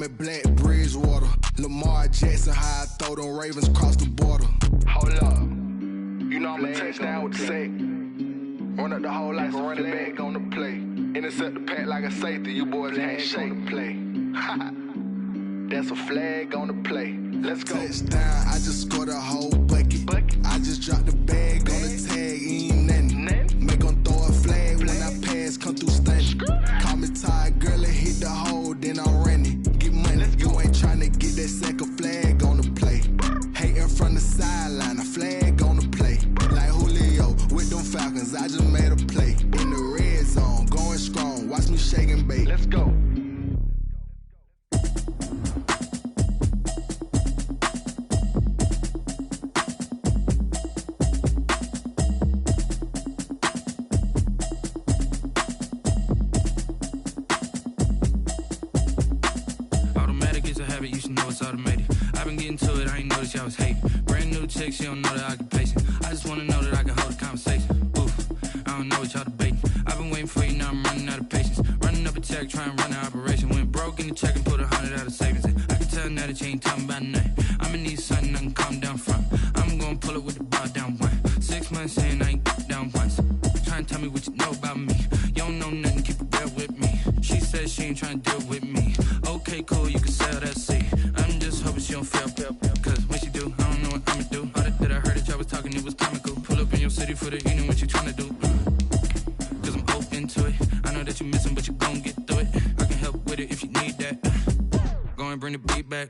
I'm at Black Bridgewater. Lamar Jackson, how I throw them Ravens across the border. Hold up. You know I'm a touchdown with the sack. Run up the whole life, running back on the play. Intercept the pack like a safety, you boys ain't shake the play. That's a flag on the play. Let's go. Touchdown, I just scored a whole bucket. I just dropped the bag on the tag, ain't nothing. Make them throw a flag when I pass, come through stunning. Call me tired, girl, and hit the hole, then I'm running. Get money, you ain't tryna get that second flag on the play. Hating from the sideline, a flag on the play. Like Julio with them Falcons, I just made a play. In the red zone, going strong, watch me shake and bake. Let's go. You should know it's automated. I've been getting to it, I ain't noticed y'all was hating. Brand new chick, she don't know the occupation. I just wanna know that I can hold a conversation. Oof, I don't know what y'all debating. I've been waiting for you, now I'm running out of patience. Running up a check, trying to run an operation. Went broke in the check and put 100 out of savings in. I can tell now that you ain't talking about nothing. I'ma need something I can calm down from. I'm gonna pull it with the bar down one. 6 months in, I ain't down once. Trying to tell me what you know about me. You don't know nothing, keep it real with me. She says she ain't trying to deal with me. Okay, cool, you can sell that seed. I'm just hoping she don't fail. Cause when she do, I don't know what I'ma do. All that I heard that y'all was talking, it was comical. Pull up in your city for the evening, what you tryna do? Cause I'm open to it. I know that you missing, but you gon' get through it. I can help with it if you need that. Go and bring the beat back.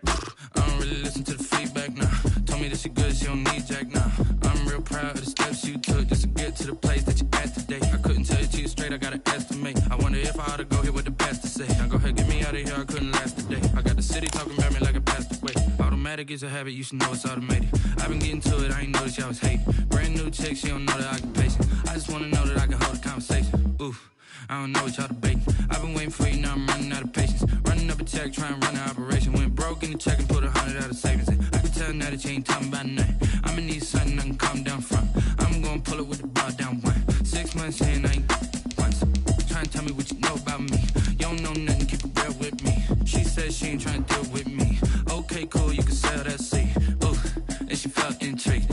I don't really listen to the feedback, nah. Told me that she good, she don't need jack, nah. I'm real proud of the steps you took just to get to the place that you at today. I couldn't tell you to you straight, I gotta estimate. I wonder if I ought to go here with the best to say. Now go ahead, get me out of here, I couldn't last a day. I got the city talking about me like I passed away. Automatic is a habit, you should know it's automated. I've been getting to it, I ain't noticed y'all was hating. Brand new chick, she don't know the occupation. I just wanna know that I can hold a conversation. Oof, I don't know what y'all debating. I've been waiting for you, now I'm running out of patience. Running up a check, trying to run an operation. Went broke in the check and put 100 out of savings in. I can tell now that you ain't talking about nothing. I'ma need something I can calm down from. I'm gonna pull it with the bar down one. 6 months in, I ain't once. Trying to tell me what you know about me. You don't know nothing, keep it real with me. She says she ain't trying to deal with me. Okay, cool, you can sell that seed. Ooh, and she felt intrigued.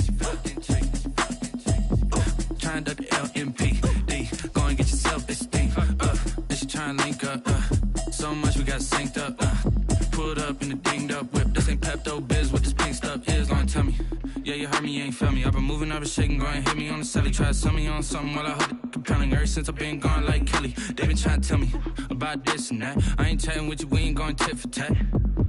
Trying to duck the LMPD. Go and get yourself this thing. And she trying to link up. So much we got synced up. Pulled up in the dinged up whip. This ain't Pepto Biz, what this pink stuff is. Gonna tell me. Yeah, you heard me, you ain't felt me. I've been moving, I've been shaking, go and hit me on the celly. Try to sell me on something while I hold it compelling. Ever since I've been gone like Kelly, they been trying to tell me about this and that. I ain't chatting with you, we ain't going tit for tat.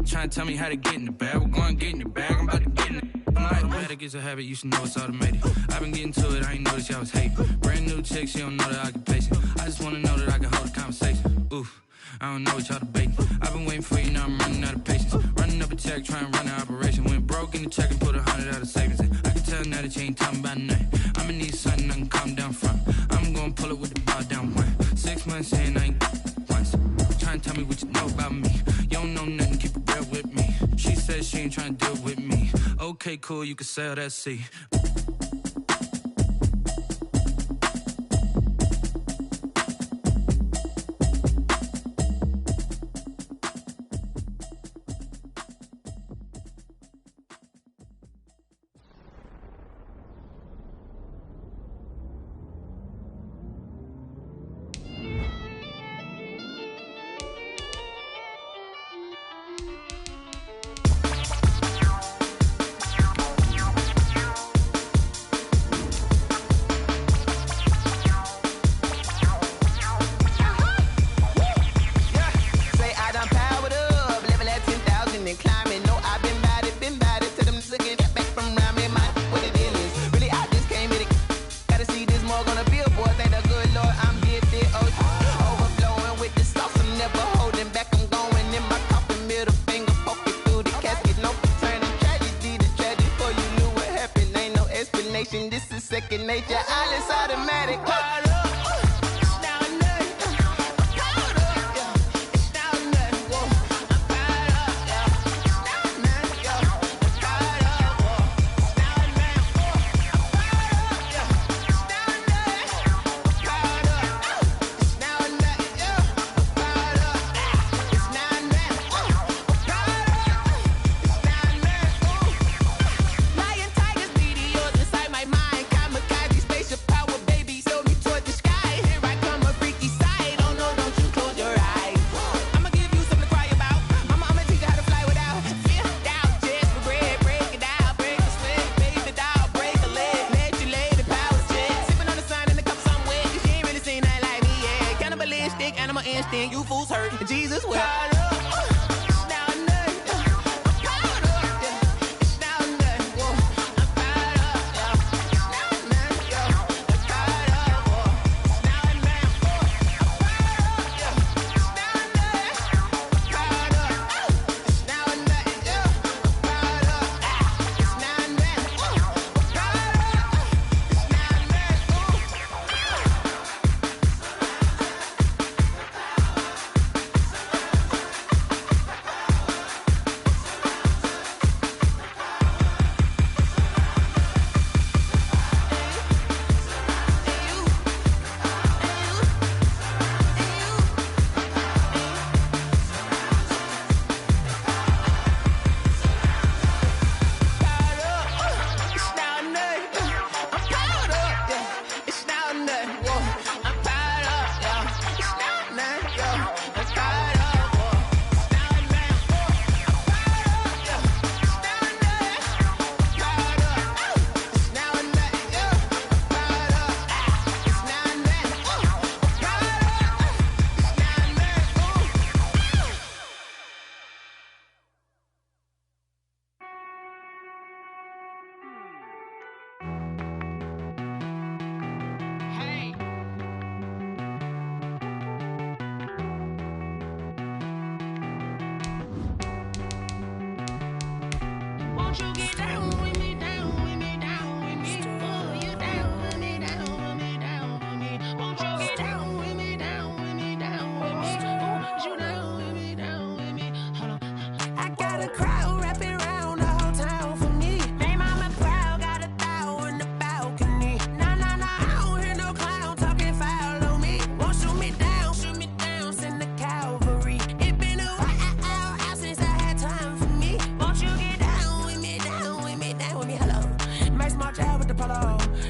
Trying to tell me how to get in the bag. We're going to get in the bag, I'm about to get in it. Automatic is a habit, you should know it's automated. I've been getting to it, I ain't noticed y'all was hating. Brand new chick, she don't know the occupation. I just wanna know that I can hold a conversation. Oof, I don't know what y'all debating. I've been waiting for you, now I'm running out of patience. Running up a check, trying to run an operation. Went broke in the check and put 100 out of savings in. I can tell now that you ain't talking about nothing. I'ma need something I can calm down from. I'm gonna pull it with the bar down one. 6 months in, I ain't once. Trying to tell me what you know about me. You don't know nothing, keep it real with me. She says she ain't trying to deal with me. Okay, cool, you can sell that seed. second nature, all is automatic. hurt. Jesus will.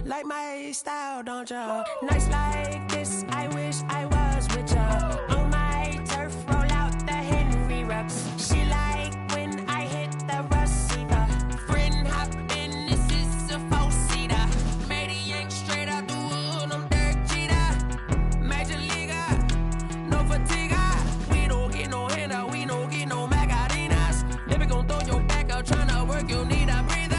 Like my style, don't ya? Nights like this, I wish I was with ya. On my turf, roll out the Henry rocks. She like when I hit the receiver. Friend hop in, this is a four-seater. Maniac straight out the wood, I'm Derek Jeter. Major leaguer, no fatigue. We don't get no handout, we don't get no Macarinas. Never gon' throw your back out, tryna work, you need a breather.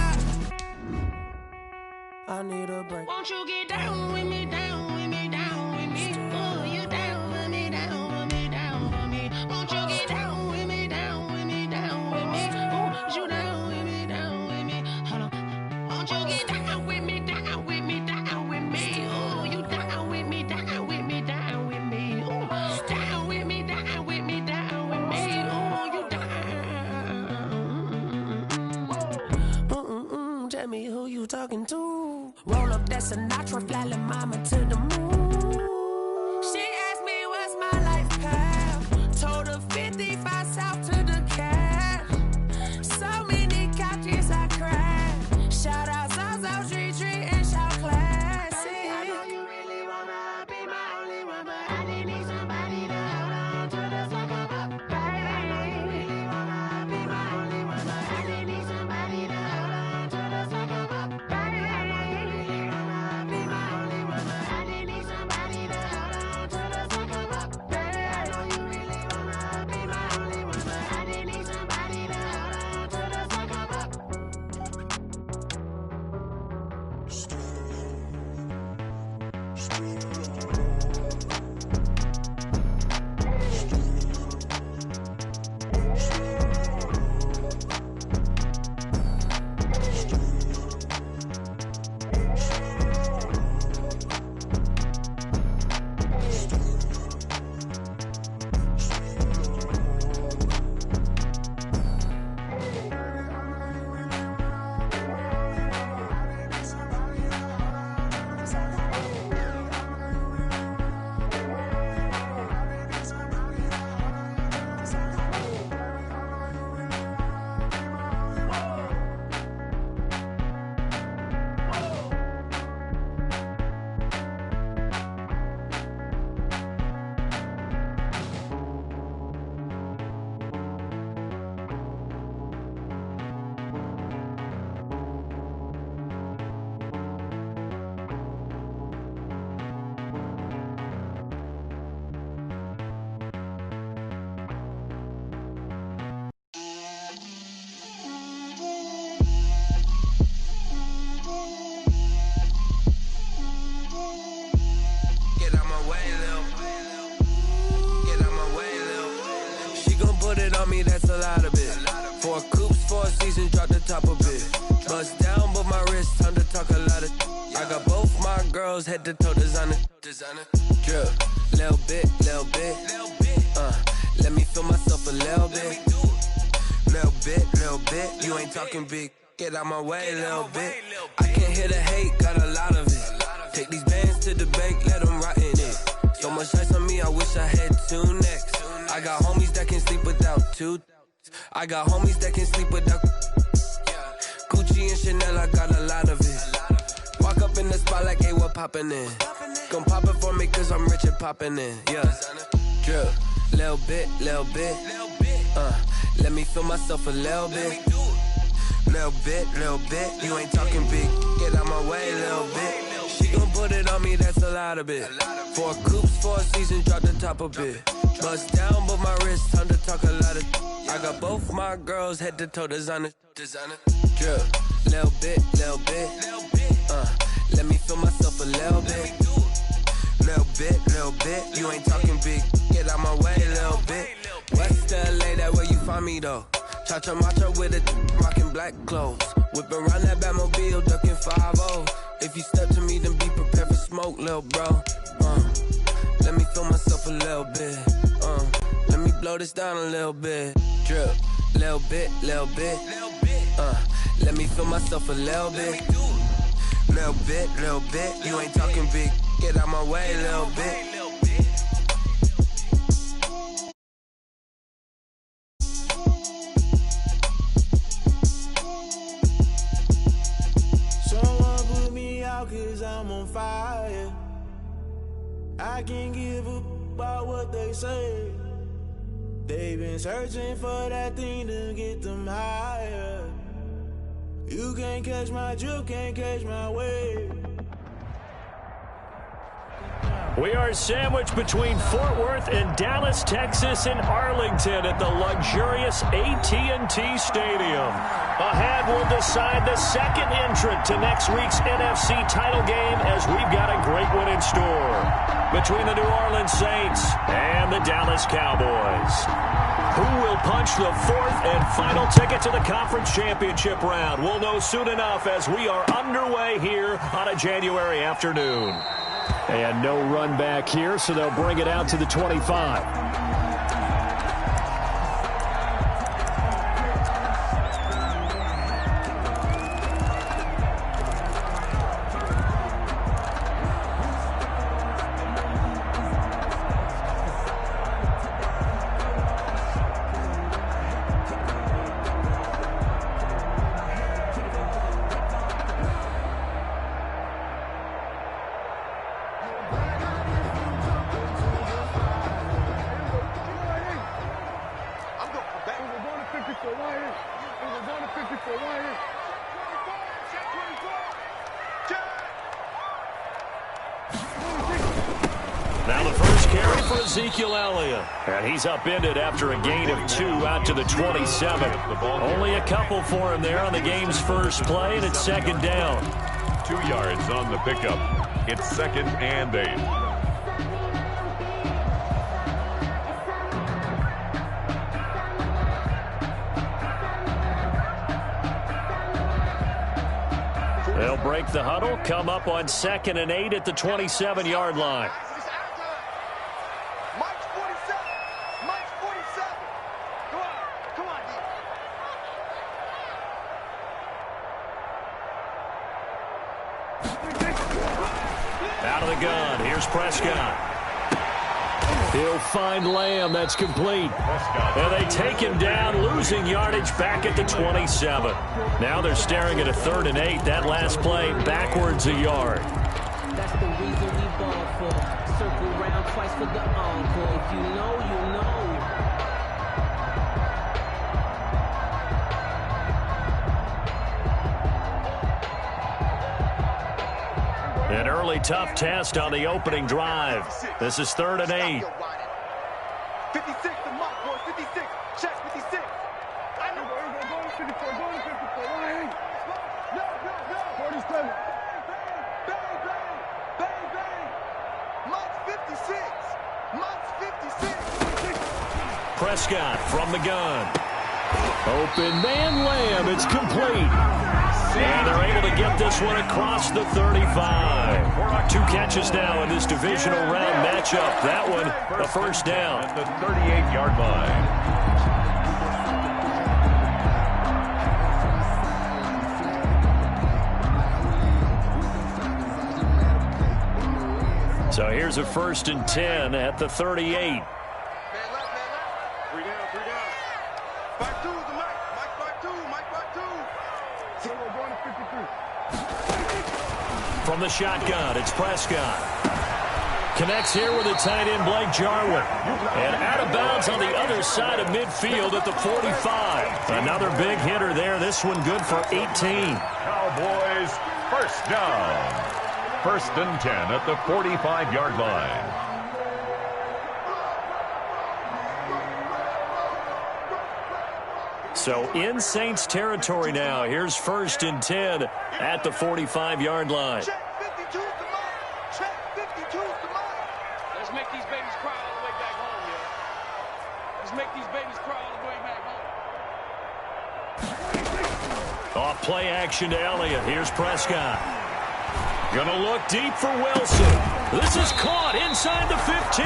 I need a break. Won't you get down with me, down with me, down with me? Oh, you down with me, down with me, down with me. Won't you get down with me, down with me, down with me? Oh, you down with me, down with me. Hold on. Won't you get down with me, down with me, down with me? Oh, you down with me, down with me, down with me. Oh, down with me, down with me, down with me. Oh, you down. Tell me who you talking to. Roll up that Sinatra, fly la mama to the moon. She asked me what's my life path. Told her 55 south to the cat. So many couches I cried. Shout out South Street Tree and shout classic. I know you really wanna be my only one, but I didn't need somebody to hold on to the sucker up. Baby, I know you really wanna be my only one, but I didn't need somebody to hold on to the sucker up. Baby, I know you really wanna be my only one, but I didn't need somebody to hold on to the sucker up. Baby, I know you really wanna be my only one, but I didn't need somebody to hold on to the sucker up. seasons, drop the top a bit. Bust down, but my wrist, time to talk a lot of. I got both my girls head to toe designer. Drip, little bit. Let me feel myself a little bit. Little bit. You ain't talking big. Get out my way, little bit. I can't hear the hate, got a lot of it. Take these bands to the bank, let them rot in it. So much ice on me, I wish I had two necks. I got homies that can sleep without two. I got homies that can sleep without. Gucci and Chanel, I got a lot of it. Walk up in the spot like, hey, what poppin' in? Gon' pop it for me, cause I'm rich and poppin' in. Yeah, drip, little bit. Let me feel myself a little bit. Little bit. You ain't talking big. Get out my way, little bit. She gon' put it on me, that's a lot of it. 4 coops, 4 seasons, drop the top a bit. Bust down, but my wrist, time to talk a lot of. I got both my girls head to toe designer. Drip, little bit. Let me feel myself a little bit. Little bit. You ain't talking big. Get out my way, little bit. West LA, that where you find me though. Cha-cha matcha with it, rockin' black clothes. Whip around that Batmobile, ducking 5-0. If you step to me, then be prepared for smoke, lil' bro. Let me feel myself a little bit. Let me blow this down a little bit. Drip, little bit. Let me feel myself a little bit. Little bit. You ain't talking big. Get out my way, little bit. Someone put me out 'cause I'm on fire. I can't give up about what they say. They've been searching for that thing to get them higher. You can't catch my drift, can't catch my wave. We are sandwiched between Fort Worth and Dallas, Texas, and Arlington at the luxurious AT&T Stadium. Ahead will decide the second entrant to next week's NFC title game, as we've got a great one in store between the New Orleans Saints and the Dallas Cowboys. Who will punch the fourth and final ticket to the conference championship round? We'll know soon enough as we are underway here on a January afternoon. And no run back here, so they'll bring it out to the 25. Now the first carry for Ezekiel Elliott. And he's upended after a gain of 2 out to the 27. Only a couple for him there on the game's first play, and it's second down. 2 yards on the pickup. It's 2nd and 8. They'll break the huddle, come up on 2nd and 8 at the 27-yard line. Out of the gun, here's Prescott. He'll find Lamb, that's complete. And they take him down, losing yardage back at the 27. Now they're staring at a 3rd and 8. That last play, backwards a yard. That's the reason we ball for. Circle round twice for the encore. If you know, you know. An early tough test on the opening drive. This is 3rd and 8. 56 to Mike, boy. 56. Check 56. I know. Go to 54. Go to 54. No. 47. Bang, bang. Bang, bang. Mike's 56. Mike's 56. Prescott from the gun. Open man lamb. It's complete. And they're able to get this one across the 35. 2 catches now in this divisional round matchup. That one, a first down. At the 38-yard line. So here's a 1st and 10 at the 38. From the shotgun, it's Prescott. Connects here with the tight end, Blake Jarwin. And out of bounds on the other side of midfield at the 45. Another big hitter there. This one good for 18. Cowboys, first down. 1st and 10 at the 45-yard line. So in Saints territory now. Here's 1st and 10 at the 45-yard line. Check 52's the mark. Check 52's the mark. Let's make these babies cry all the way back home, yeah. Let's make these babies cry all the way back home. Off play action to Elliott. Here's Prescott. Gonna look deep for Wilson. This is caught inside the 15.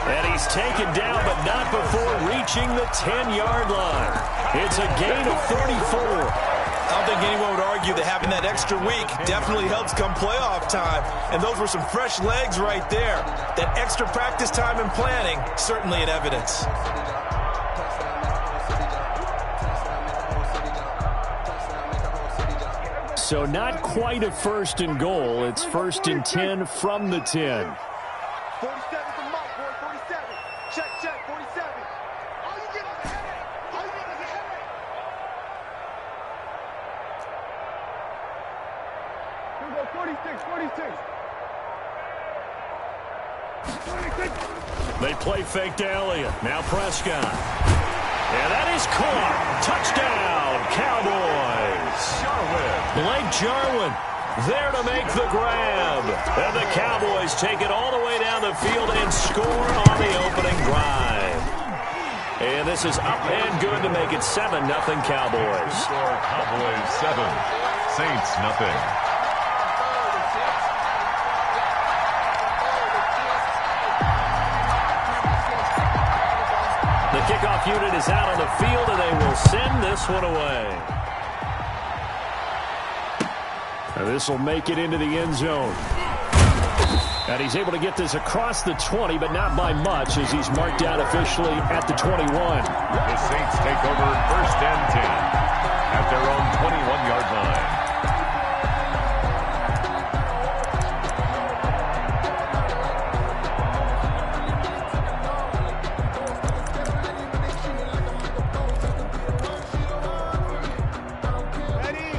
And he's taken down, but not before reaching the 10-yard line. It's a gain of 34. I don't think anyone would argue that having that extra week definitely helps come playoff time. And those were some fresh legs right there. That extra practice time and planning, certainly in evidence. So not quite a 1st and goal. It's 1st and 10 from the 10. 47's the mark, boy. 47. Check, 47. All you get is a headache. All you get is a headache. Here we go, 46. They play fake to Elliott. Now Prescott. And that is caught. Touchdown, Cowboys. Blake Jarwin there to make the grab. And the Cowboys take it all the way down the field and score on the opening drive. And this is up and good to make it 7-0 Cowboys. Score Cowboys 7, Saints nothing. The kickoff unit is out on the field, and they will send this one away. And this will make it into the end zone. And he's able to get this across the 20, but not by much, as he's marked out officially at the 21. The Saints take over 1st and 10 at their own 21-yard line.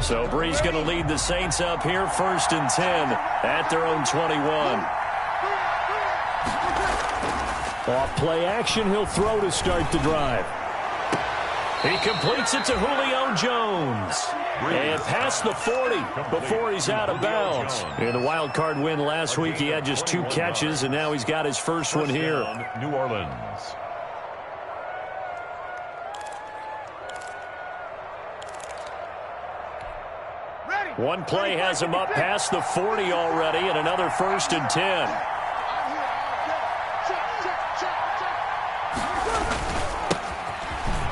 So Bree's going to lead the Saints up here, 1st and 10 at their own 21. Off play action, he'll throw to start the drive. He completes it to Julio Jones. And past the 40 before he's out of bounds. In the wild card win last week, he had just 2 catches, and now he's got his first one here. New Orleans. One play has him up past the 40 already, and another 1st and 10.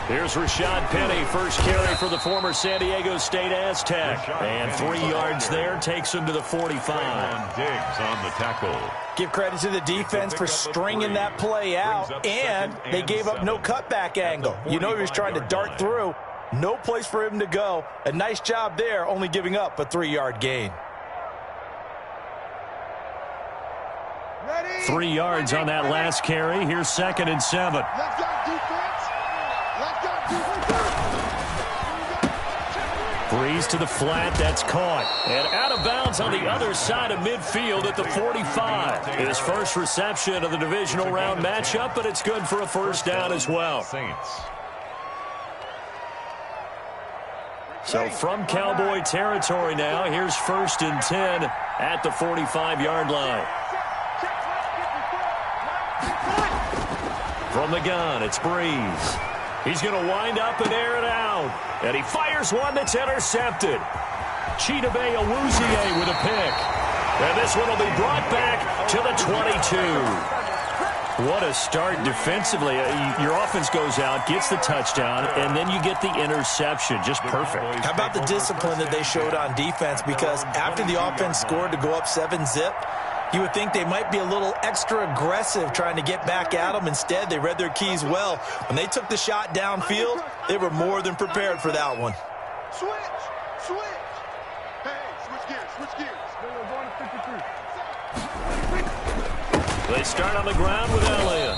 Here's Rashad Penny, first carry for the former San Diego State Aztec. And 3 yards there, takes him to the 45. Diggs on the tackle. Give credit to the defense for stringing that play out, and they gave up no cutback angle. You know he was trying to dart through. No place for him to go. A nice job there, only giving up a 3-yard gain. 3 yards on that last carry. Here's 2nd and 7. Breeze to the flat. That's caught. And out of bounds on the other side of midfield at the 45. His first reception of the divisional round matchup, but it's good for a first down as well. Saints. So from Cowboy territory now, here's 1st and 10 at the 45-yard line. From the gun, it's Breeze. He's going to wind up and air it out. And he fires one that's intercepted. Chidobe Awuzie with a pick. And this one will be brought back to the 22. What a start defensively. Your offense goes out, gets the touchdown, and then you get the interception. Just perfect. How about the discipline that they showed on defense? Because after the offense scored to go up 7-zip, you would think they might be a little extra aggressive trying to get back at them. Instead, they read their keys well. When they took the shot downfield, they were more than prepared for that one. Switch. Hey, switch gears. We're going to 53. They start on the ground with Elliott.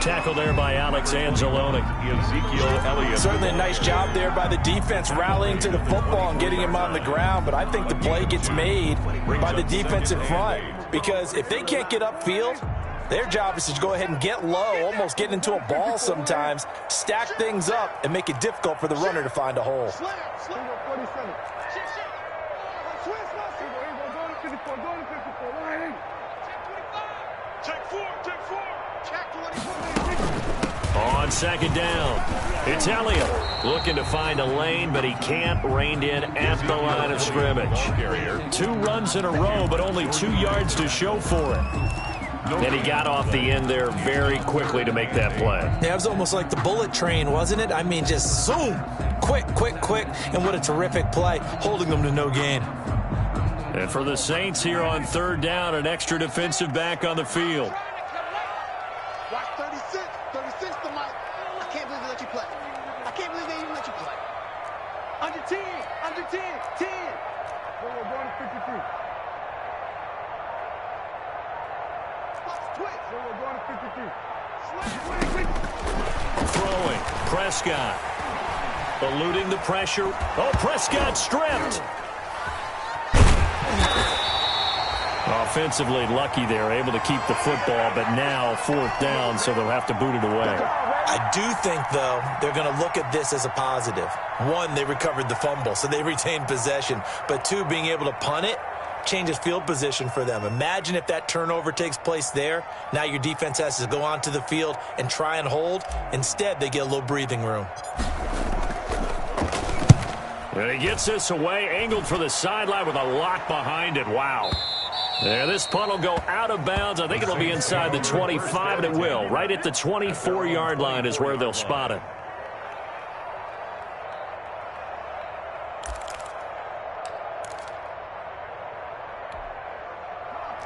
Tackle there by Alex Anzalone. Ezekiel Elliott. Certainly a nice job there by the defense rallying to the football and getting him on the ground, but I think the play gets made by the defensive front, because if they can't get upfield, their job is to go ahead and get low, almost get into a ball sometimes, stack things up, and make it difficult for the runner to find a hole. On second down, it's Elliott looking to find a lane, but he can't, reined in at the line of scrimmage. 2 runs in a row, but only 2 yards to show for it. And he got off the end there very quickly to make that play. Yeah, it was almost like the bullet train, wasn't it? I mean, just zoom, quick, and what a terrific play, holding them to no gain. And for the Saints here on third down, an extra defensive back on the field. Watch 36 to Mike. I can't believe they let you play. I can't believe they even let you play. Under 10. We're going to 53. Switch. We're going to 53. Throwing, Prescott. Eluding the pressure. Oh, Prescott stripped. Offensively lucky there, able to keep the football, but now 4th down, so they'll have to boot it away. I do think, though, they're going to look at this as a positive. 1, they recovered the fumble, so they retained possession. But 2, being able to punt it changes field position for them. Imagine if that turnover takes place there. Now your defense has to go onto the field and try and hold. Instead, they get a little breathing room. And he gets this away, angled for the sideline with a lot behind it. Wow. Yeah, this punt will go out of bounds. I think it'll be inside the 25, and it will. Right at the 24-yard line is where they'll spot it.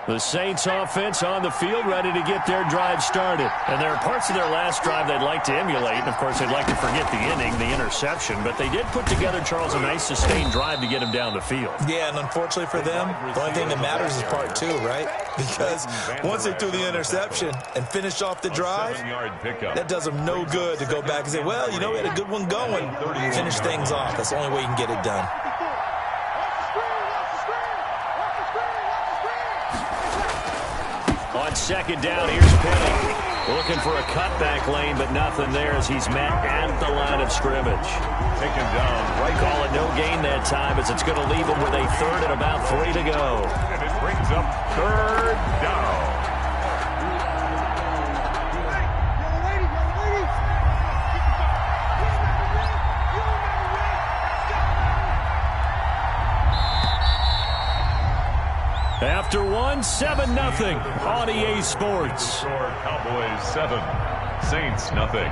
The Saints offense on the field, ready to get their drive started. And there are parts of their last drive they'd like to emulate. And, of course, they'd like to forget the inning, the interception. But they did put together, Charles, a nice sustained drive to get him down the field. Yeah, and unfortunately for them, the only thing that matters is part 2, right? Because once they threw the interception and finished off the drive, that does them no good to go back and say, well, you know, we had a good one going. Finish things off. That's the only way you can get it done. On second down, here's Penny. Looking for a cutback lane, but nothing there as he's met at the line of scrimmage. Taken down right. Call it no gain that time as it's going to leave him with a 3rd and about 3 to go. And it brings up 3rd down. After 7-0 on EA Sports. Cowboys 7, Saints nothing.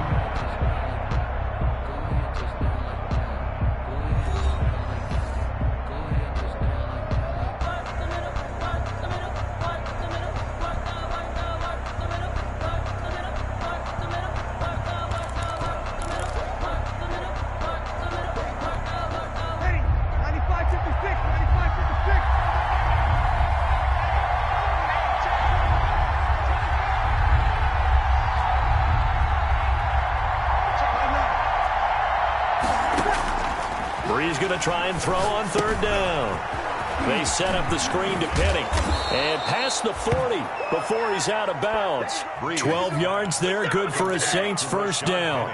He's going to try and throw on 3rd down. They set up the screen to Penny. And past the 40 before he's out of bounds. 12 yards there, good for a Saints 1st down.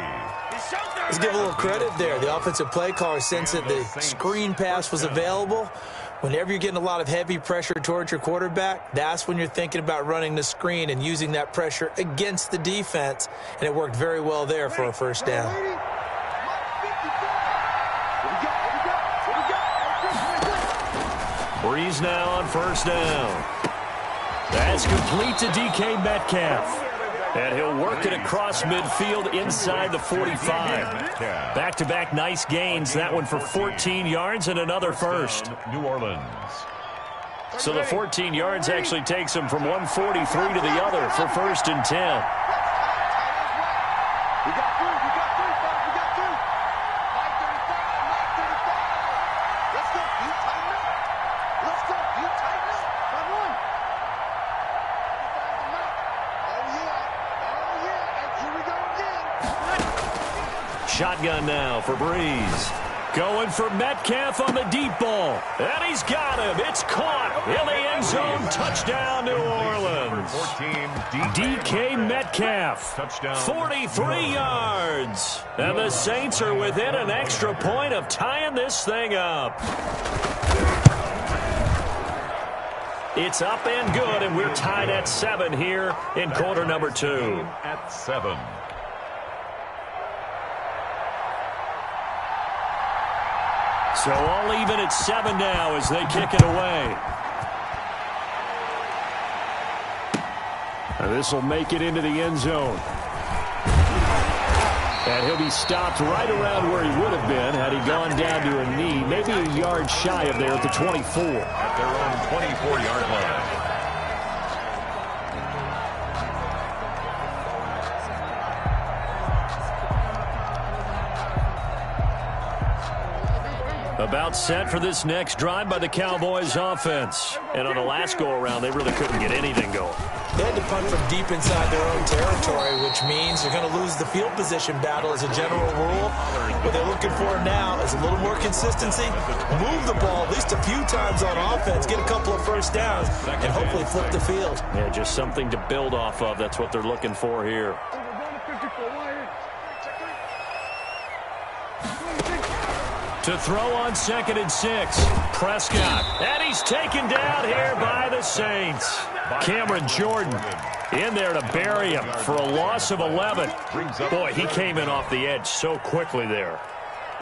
Let's give a little credit there. The offensive play caller sensed that the screen pass was available. Whenever you're getting a lot of heavy pressure towards your quarterback, that's when you're thinking about running the screen and using that pressure against the defense, and it worked very well there for a first down. Breeze now on first down. That's complete to DK Metcalf. And he'll work it across midfield inside the 45. Back-to-back nice gains. That one for 14 yards and another first. New Orleans. So the 14 yards actually takes him from 143 to the other for first and 10. Shotgun now for Breeze. Going for Metcalf on the deep ball. And he's got him. It's caught in the end zone. Touchdown, New Orleans. 14, DK Metcalf. Touchdown. 43 yards. And the Saints are within an extra point of tying this thing up. It's up and good, and we're tied at 7 here in quarter number 2. At 7. So all even at 7 now as they kick it away. And this will make it into the end zone. And he'll be stopped right around where he would have been had he gone down to a knee, maybe a yard shy of there at the 24. At their own 24-yard line. About set for this next drive by the Cowboys offense. And on the last go-around, they really couldn't get anything going. They had to punt from deep inside their own territory, which means they're going to lose the field position battle as a general rule. What they're looking for now is a little more consistency, move the ball at least a few times on offense, get a couple of first downs, and hopefully flip the field. Yeah, just something to build off of. That's what they're looking for here. To throw on 2nd and 6. Prescott. And he's taken down here by the Saints. Cameron Jordan in there to bury him for a loss of 11. Boy, he came in off the edge so quickly there.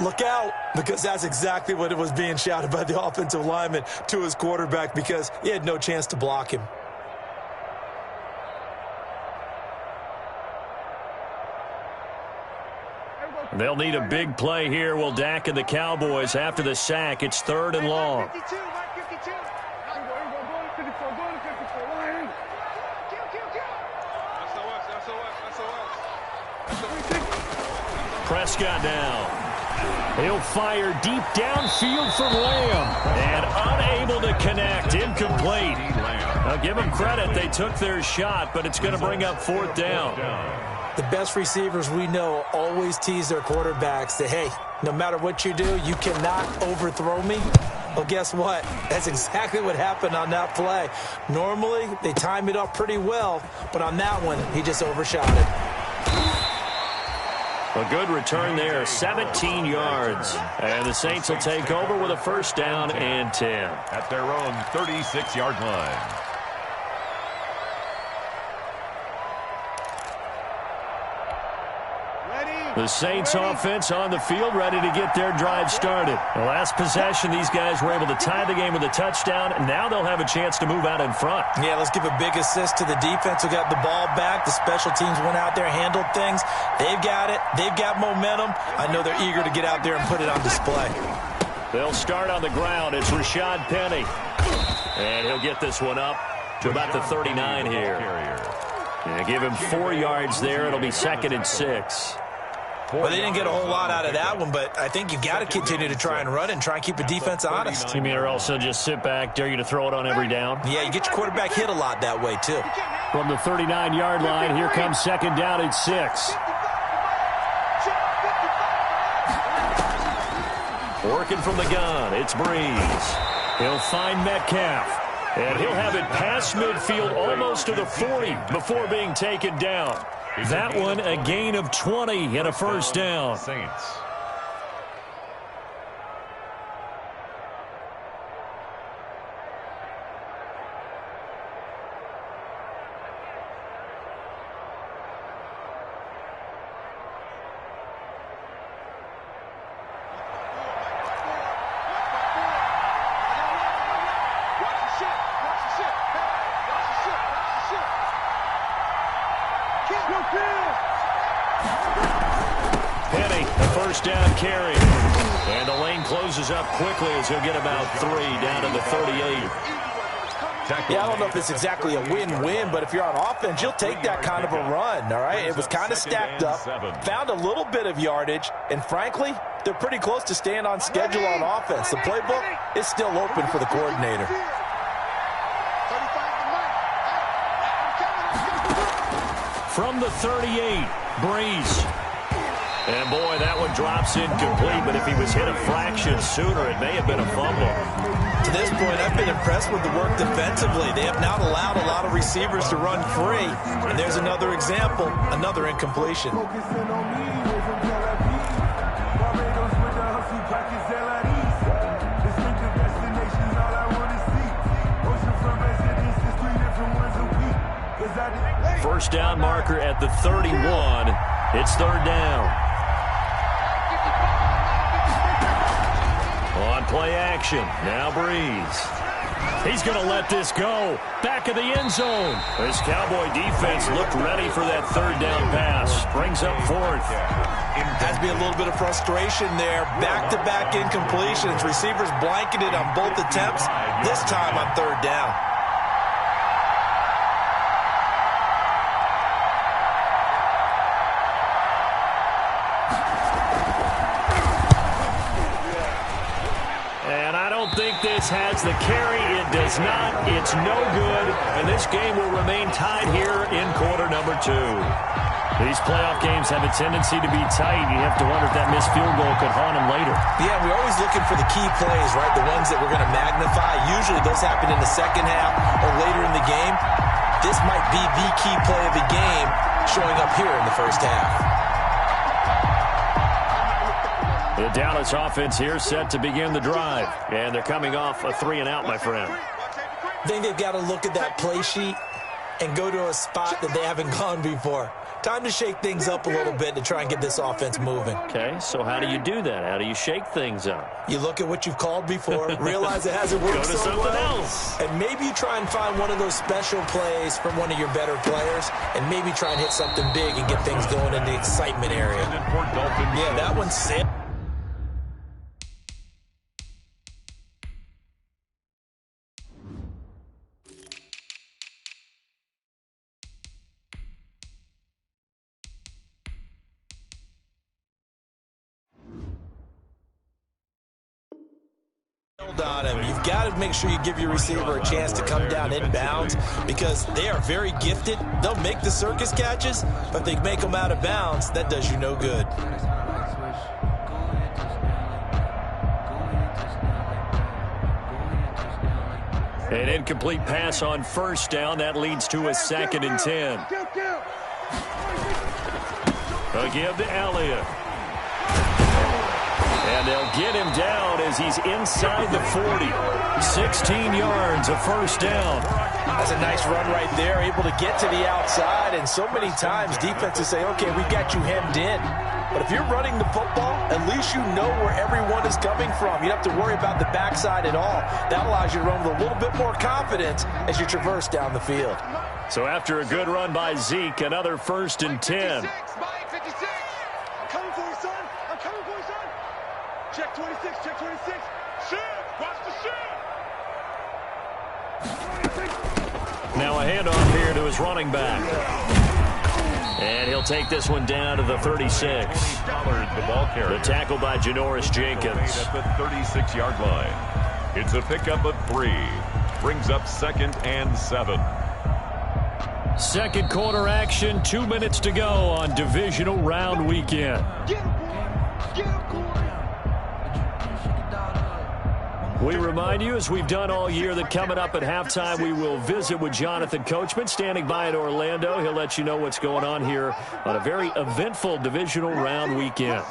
Look out, because that's exactly what it was being shouted by the offensive lineman to his quarterback, because he had no chance to block him. They'll need a big play here. Will Dak and the Cowboys after the sack. It's 3rd and long. Prescott now. He'll fire deep downfield for Lamb. And unable to connect. Incomplete. Now give them credit. They took their shot, but it's going to bring up 4th down. The best receivers we know always tease their quarterbacks that, hey, no matter what you do, you cannot overthrow me. Well, guess what? That's exactly what happened on that play. Normally, they time it up pretty well, but on that one, he just overshot it. A good return there, 17 yards. And the Saints will take over with a first down and 10. At their own 36-yard line. The Saints offense on the field, ready to get their drive started. The last possession, these guys were able to tie the game with a touchdown, and now they'll have a chance to move out in front. Yeah, let's give a big assist to the defense who got the ball back. The special teams went out there, handled things. They've got it. They've got momentum. I know they're eager to get out there and put it on display. They'll start on the ground. It's Rashad Penny. And he'll get this one up to about the 39 here. And give him 4 yards there. It'll be 2nd and 6. Well, they didn't get a whole lot out of that one, but I think you've got to continue to try and run and try and keep the defense honest. You mean or also just sit back, dare you to throw it on every down? Yeah, you get your quarterback hit a lot that way, too. From the 39-yard line, here comes 2nd down and 6. Working from the gun, it's Breeze. He'll find Metcalf, and he'll have it past midfield almost to the 40 before being taken down. That one, a gain of 20 and a first down. Saints. first down carry. And the lane closes up quickly as he'll get about 3 down to the 38. Yeah, I don't know if it's exactly a win-win, but if you're on offense, you'll take that kind of a run, all right? It was kind of stacked up, found a little bit of yardage, and frankly, they're pretty close to staying on schedule on offense. The playbook is still open for the coordinator. From the 38, Breeze. And boy, that one drops incomplete, but if he was hit a fraction sooner, it may have been a fumble. To this point, I've been impressed with the work defensively. They have not allowed a lot of receivers to run free. And there's another example, another incompletion. First down marker at the 31. It's third down. On play action, now Breeze. He's going to let this go. Back of the end zone. This Cowboy defense looked ready for that third down pass. Brings up fourth. Has to be a little bit of frustration there. Back-to-back incompletions. Receivers blanketed on both attempts. This time on third down. This has the carry. It does not. It's no good. And this game will remain tied here in quarter number 2. These playoff games have a tendency to be tight. You have to wonder if that missed field goal could haunt them later. Yeah, we're always looking for the key plays, right? The ones that we're going to magnify. Usually those happen in the second half or later in the game. This might be the key play of the game showing up here in the first half. The Dallas offense here set to begin the drive. And they're coming off a 3-and-out, my friend. I think they've got to look at that play sheet and go to a spot that they haven't gone before. Time to shake things up a little bit to try and get this offense moving. Okay, so how do you do that? How do you shake things up? You look at what you've called before, realize it hasn't worked so well. Go to something else. And maybe you try and find one of those special plays from one of your better players, and maybe try and hit something big and get things going in the excitement area. Yeah, that one's set. On him. You've got to make sure you give your receiver a chance to come down inbounds because they are very gifted. They'll make the circus catches, but if they make them out of bounds, that does you no good. An incomplete pass on first down. That leads to a 2nd and 10. A give to Elliott. And they'll get him down as he's inside the 40. 16 yards, a first down. That's a nice run right there, able to get to the outside. And so many times defenses say, okay, we got you hemmed in. But if you're running the football, at least you know where everyone is coming from. You don't have to worry about the backside at all. That allows you to run with a little bit more confidence as you traverse down the field. So after a good run by Zeke, another 1st and 10. Check 26, check 26. Shoot! Watch the shoot! Now a handoff here to his running back. And he'll take this one down to the 36. The tackle by Janoris Jenkins. At the 36-yard line. It's a pickup of 3. Brings up 2nd and 7. Second quarter action. 2 minutes to go on divisional round weekend. We remind you, as we've done all year, that coming up at halftime, we will visit with Jonathan Coachman, standing by in Orlando. He'll let you know what's going on here on a very eventful divisional round weekend.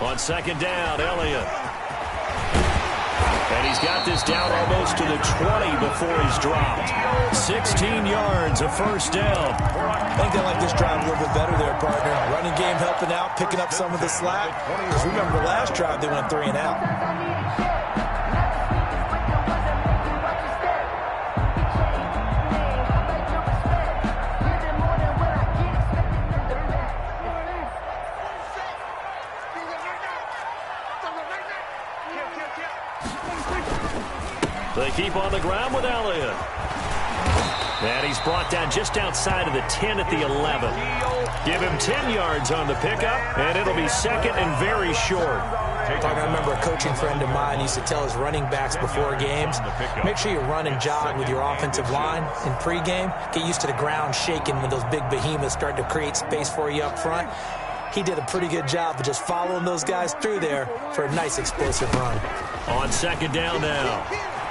On second down, Elliott. And he's got this down almost to the 20 before he's dropped. 16 yards, a first down. I think they like this drive a little bit better there, partner. Running game helping out, picking up some of the slack. Because remember, last drive they went 3-and-out. They keep on the ground with Elliott. And he's brought down just outside of the 10 at the 11. Give him 10 yards on the pickup, and it'll be second and very short. I remember a coaching friend of mine used to tell his running backs before games, make sure you run and jog with your offensive line in pregame. Get used to the ground shaking when those big behemoths start to create space for you up front. He did a pretty good job of just following those guys through there for a nice explosive run. On second down now,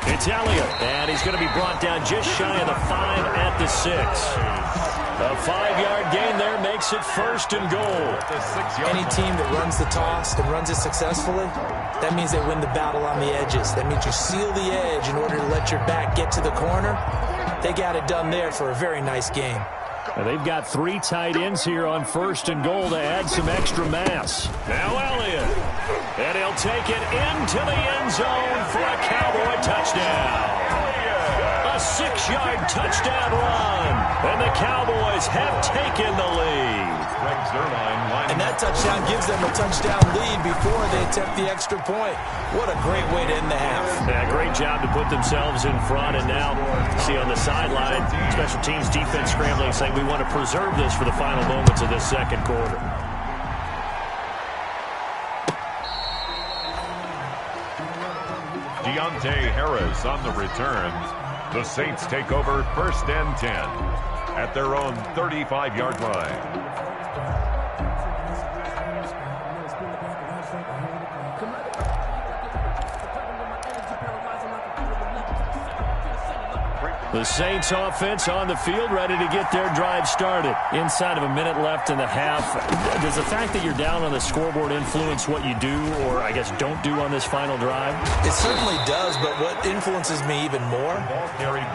it's Elliott, and he's going to be brought down just shy of the 5 at the 6. A 5-yard gain there makes it first and goal. Any team that runs the toss and runs it successfully, that means they win the battle on the edges. That means you seal the edge in order to let your back get to the corner. They got it done there for a very nice game. And they've got 3 tight ends here on first and goal to add some extra mass. Now Elliott, and he'll take it into the end zone for a Cowboy touchdown. A 6-yard touchdown run, and the Cowboys have taken the lead. And that touchdown gives them a touchdown lead before they attempt the extra point. What a great way to end the half. Yeah, great job to put themselves in front, and now see on the sideline, special teams defense scrambling, saying we want to preserve this for the final moments of this second quarter. Deontay Harris on the return. The Saints take over first and 10 at their own 35-yard line. The Saints offense on the field, ready to get their drive started. Inside of a minute left in the half. Does the fact that you're down on the scoreboard influence what you do, or I guess don't do on this final drive? It certainly does, but what influences me even more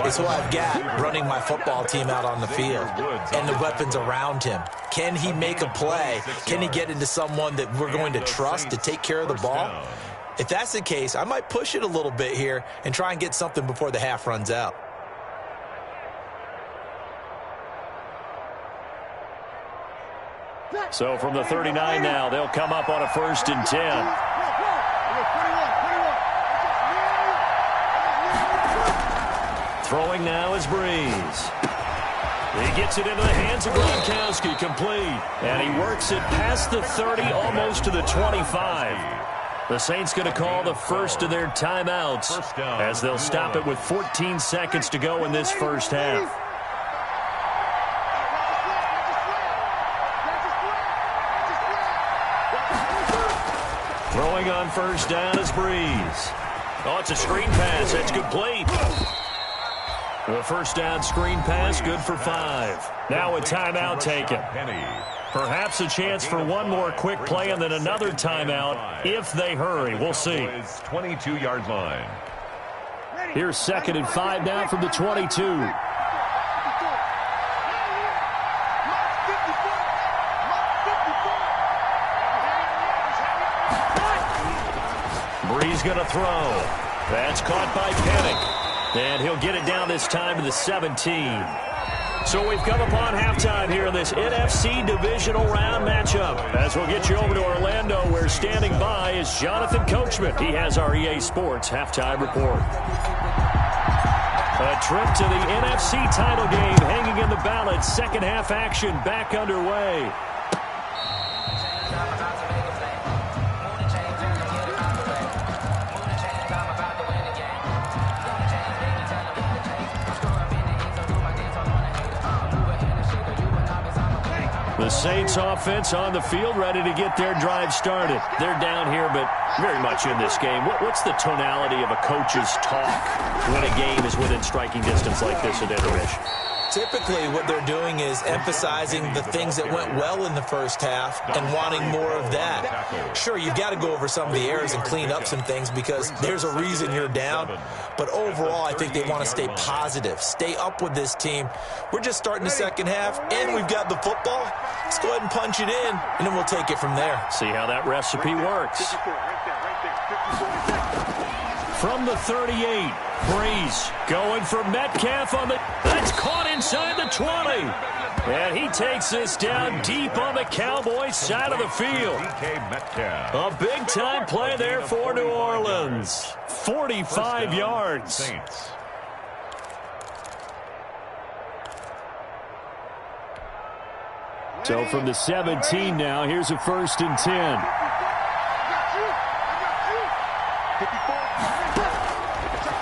is who I've got running my football team out on the field and the weapons around him. Can he make a play? Can he get into someone that we're going to trust to take care of the ball? If that's the case, I might push it a little bit here and try and get something before the half runs out. So from the 39 now, they'll come up on a first and 10. Throwing now is Breeze. He gets it into the hands of Gronkowski, complete. And he works it past the 30, almost to the 25. The Saints going to call the first of their timeouts as they'll stop it with 14 seconds to go in this first half. Throwing on first down is Breeze. Oh, it's a screen pass. It's complete. The first down screen pass, good for 5. Now a timeout taken. Perhaps a chance for one more quick play and then another timeout if they hurry. We'll see. 22-yard line. Here's second and 5 now from the 22. Breeze going to throw. That's caught by Pennick. And he'll get it down this time to the 17. So we've come upon halftime here in this NFC divisional round matchup. As we'll get you over to Orlando, where standing by is Jonathan Coachman. He has our EA Sports halftime report. A trip to the NFC title game hanging in the balance. Second half action back underway. The Saints offense on the field, ready to get their drive started. They're down here, but very much in this game. What's the tonality of a coach's talk when a game is within striking distance like this at intermission? Typically, what they're doing is emphasizing the things that went well in the first half and wanting more of that. Sure, you've got to go over some of the errors and clean up some things because there's a reason you're down. But overall, I think they want to stay positive, stay up with this team. We're just starting the second half, and we've got the football. Let's go ahead and punch it in, and then we'll take it from there. See how that recipe works. From the 38, Breeze going for Metcalf on the... That's caught inside the 20. And he takes this down deep on the Cowboys side of the field. A big-time play there for New Orleans. 45 yards. So from the 17 now, here's a 1st and 10.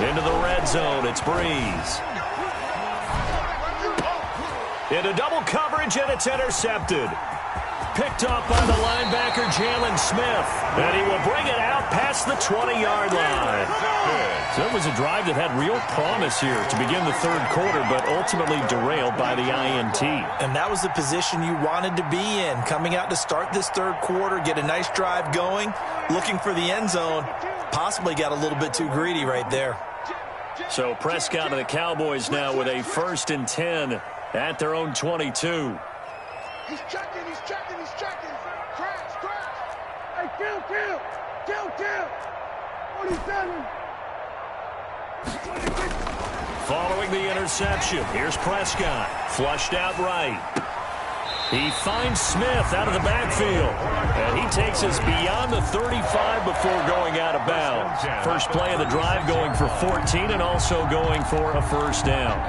Into the red zone, it's Breeze. Into double coverage, and it's intercepted. Picked up by the linebacker, Jalen Smith. And he will bring it out past the 20-yard line. So it was a drive that had real promise here to begin the third quarter, but ultimately derailed by the INT. And that was the position you wanted to be in. Coming out to start this third quarter, get a nice drive going, looking for the end zone. Possibly got a little bit too greedy right there. So Prescott and the Cowboys now with a 1st and 10 at their own 22. He's checking, he's checking, he's checking. Crash, crash. Hey, kill. 47. Following the interception, here's Prescott. Flushed out right. He finds Smith out of the backfield. And he takes us beyond the 35 before going out of bounds. First play of the drive going for 14 and also going for a 1st down.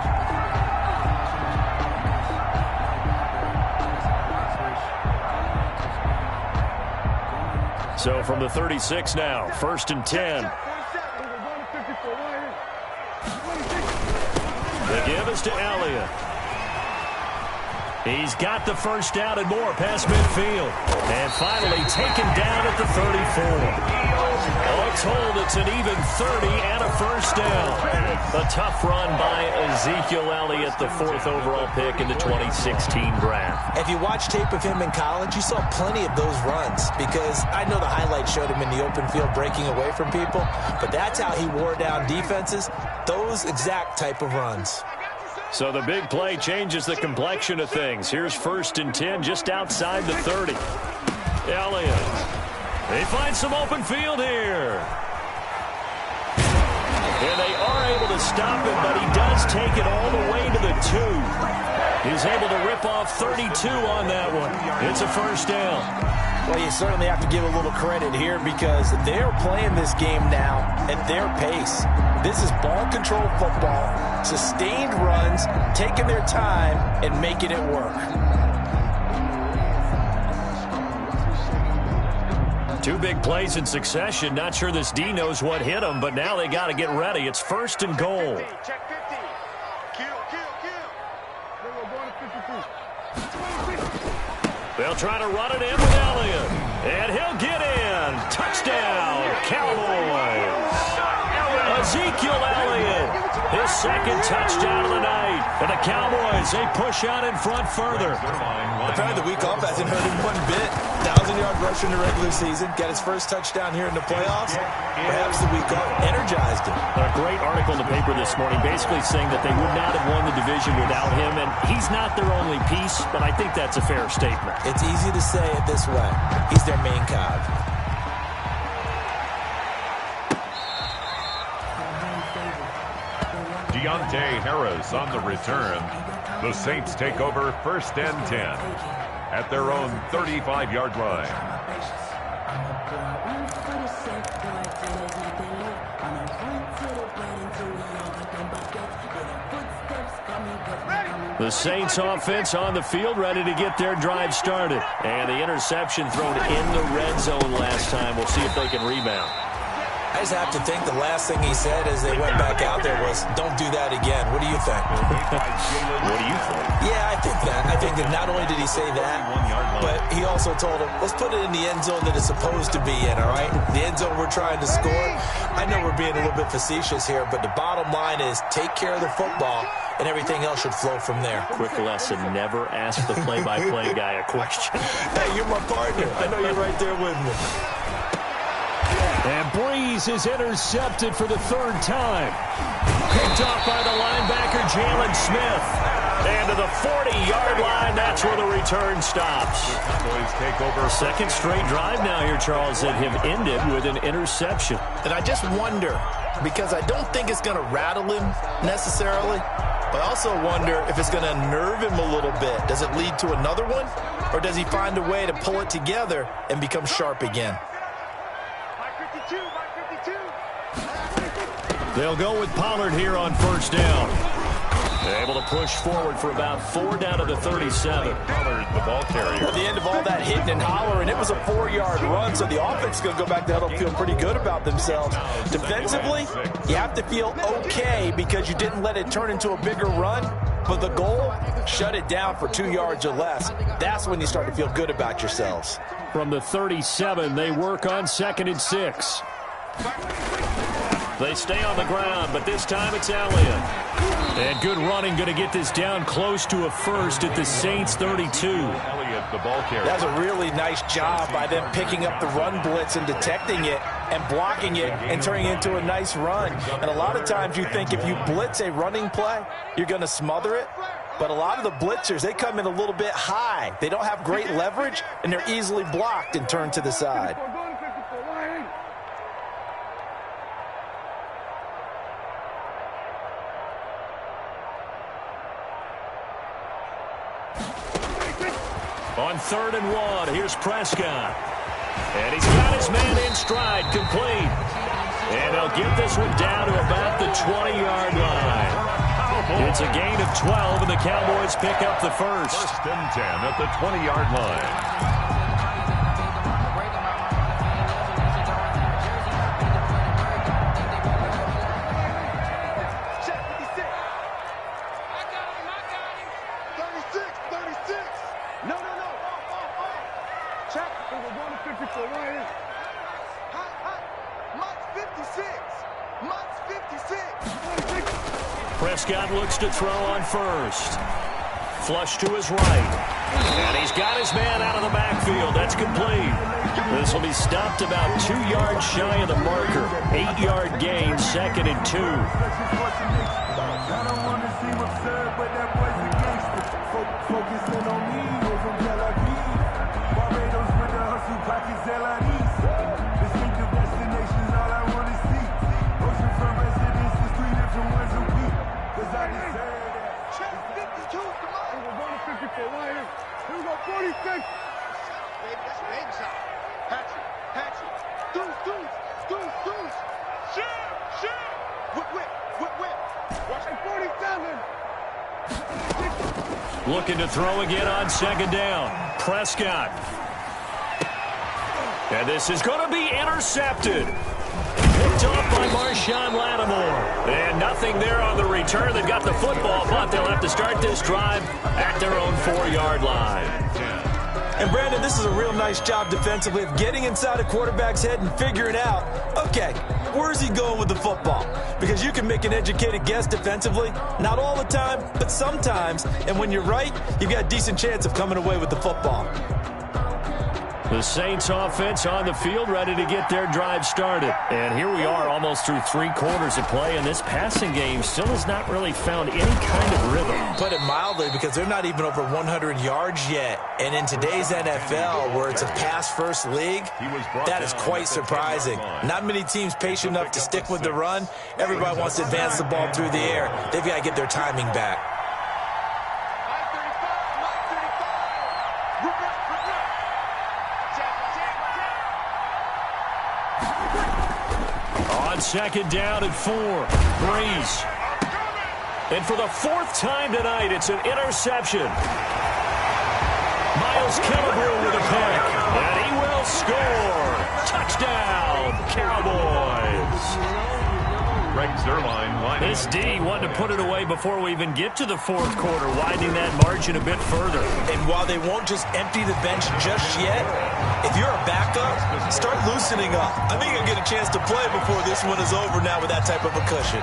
So from the 36 now, 1st and 10. The give is to Elliott. He's got the 1st down and more past midfield. And finally taken down at the 34. All told, it's an even 30 and a 1st down. A tough run by Ezekiel Elliott, the 4th overall pick in the 2016 draft. If you watch tape of him in college, you saw plenty of those runs, because I know the highlights showed him in the open field breaking away from people, but that's how he wore down defenses, those exact type of runs. So the big play changes the complexion of things. Here's 1st and 10 just outside the 30. Elliott. They find some open field here. And they are able to stop him, but he does take it all the way to the 2. He's able to rip off 32 on that one. It's a 1st down. Well, you certainly have to give a little credit here, because they're playing this game now at their pace. This is ball control football, sustained runs, taking their time and making it work. 2 big plays in succession. Not sure this D knows what hit him, but now they got to get ready. It's 1st and goal. They'll try to run it in with Elliott. And he'll get in. Touchdown, Cowboys. Ezekiel Elliott, his 2nd touchdown of the night. And the Cowboys, they push out in front further. Apparently the week off hasn't hurt him one bit. 1,000-yard rush in the regular season. Got his 1st touchdown here in the playoffs. Perhaps the week off energized him. A great article in the paper this morning basically saying that they would not have won the division without him. And he's not their only piece, but I think that's a fair statement. It's easy to say it this way. He's their main cog. Deontay Harris on the return. The Saints take over 1st and 10 at their own 35-yard line. The Saints offense on the field, ready to get their drive started. And the interception thrown in the red zone last time. We'll see if they can rebound. I just have to think the last thing he said as they went back out there was, don't do that again. What do you think? What do you think? Yeah, I think that. I think that not only did he say that, but he also told him, let's put it in the end zone that it's supposed to be in, all right? The end zone we're trying to score. I know we're being a little bit facetious here, but the bottom line is take care of the football, and everything else should flow from there. Quick lesson, never ask the play-by-play guy a question. Hey, you're my partner. I know you're right there with me. And Breeze is intercepted for the 3rd time. Picked off by the linebacker, Jalen Smith. And to the 40-yard line, that's where the return stops. Cowboys take over. 2nd straight drive now here, Charles, that have ended with an interception. And I just wonder, because I don't think it's going to rattle him necessarily. But I also wonder if it's going to nerve him a little bit. Does it lead to another one? Or does he find a way to pull it together and become sharp again? They'll go with Pollard here on first down. They're able to push forward for about 4 down to the 37. Pollard, the ball carrier. At the end of all that hitting and hollering, it was a 4-yard run, so the offense is going to go back to huddle, feel pretty good about themselves. Defensively, you have to feel okay because you didn't let it turn into a bigger run, but the goal, shut it down for 2 yards or less. That's when you start to feel good about yourselves. From the 37, they work on 2nd and 6. They stay on the ground, but this time it's Elliott. And good running, going to get this down close to a first at the Saints 32. Elliott, the ball carrier. That was a really nice job by them picking up the run blitz and detecting it and blocking it and turning it into a nice run. And a lot of times you think if you blitz a running play, you're going to smother it. But a lot of the blitzers, they come in a little bit high. They don't have great leverage, and they're easily blocked and turned to the side. On 3rd and 1, here's Prescott. And he's got his man in stride, complete. And they'll get this one down to about the 20-yard line. It's a gain of 12, and the Cowboys pick up the first. 1st and 10 at the 20-yard line. Prescott looks to throw on first. Flush to his right. And he's got his man out of the backfield. That's complete. This will be stopped about 2 yards shy of the marker. 8-yard gain, 2nd and 2. Looking to throw again on 2nd down. Prescott. And this is going to be intercepted. Picked off by Marshawn Lattimore. And nothing there on the return. They've got the football, but they'll have to start this drive at their own 4-yard line. And, Brandon, this is a real nice job defensively of getting inside a quarterback's head and figuring out, okay, where's he going with the football? Because you can make an educated guess defensively. Not all the time, but sometimes. And when you're right, you've got a decent chance of coming away with the football. The Saints offense on the field, ready to get their drive started. And here we are almost through 3 quarters of play, and this passing game still has not really found any kind of rhythm. Put it mildly, because they're not even over 100 yards yet. And in today's NFL, where it's a pass-first league, that is quite surprising. Not many teams patient enough to stick with the run. Everybody wants to advance the ball through the air. They've got to get their timing back. On 2nd down and 4, Breeze. And for the 4th time tonight, it's an interception. Miles Killebrew with a pick, and he will score. Touchdown, Cowboys. Greg Zuerlein lining. This D wanted to put it away before we even get to the 4th quarter, widening that margin a bit further. And while they won't just empty the bench just yet, if you're a backup, start loosening up. I think you'll get a chance to play before this one is over now with that type of a cushion.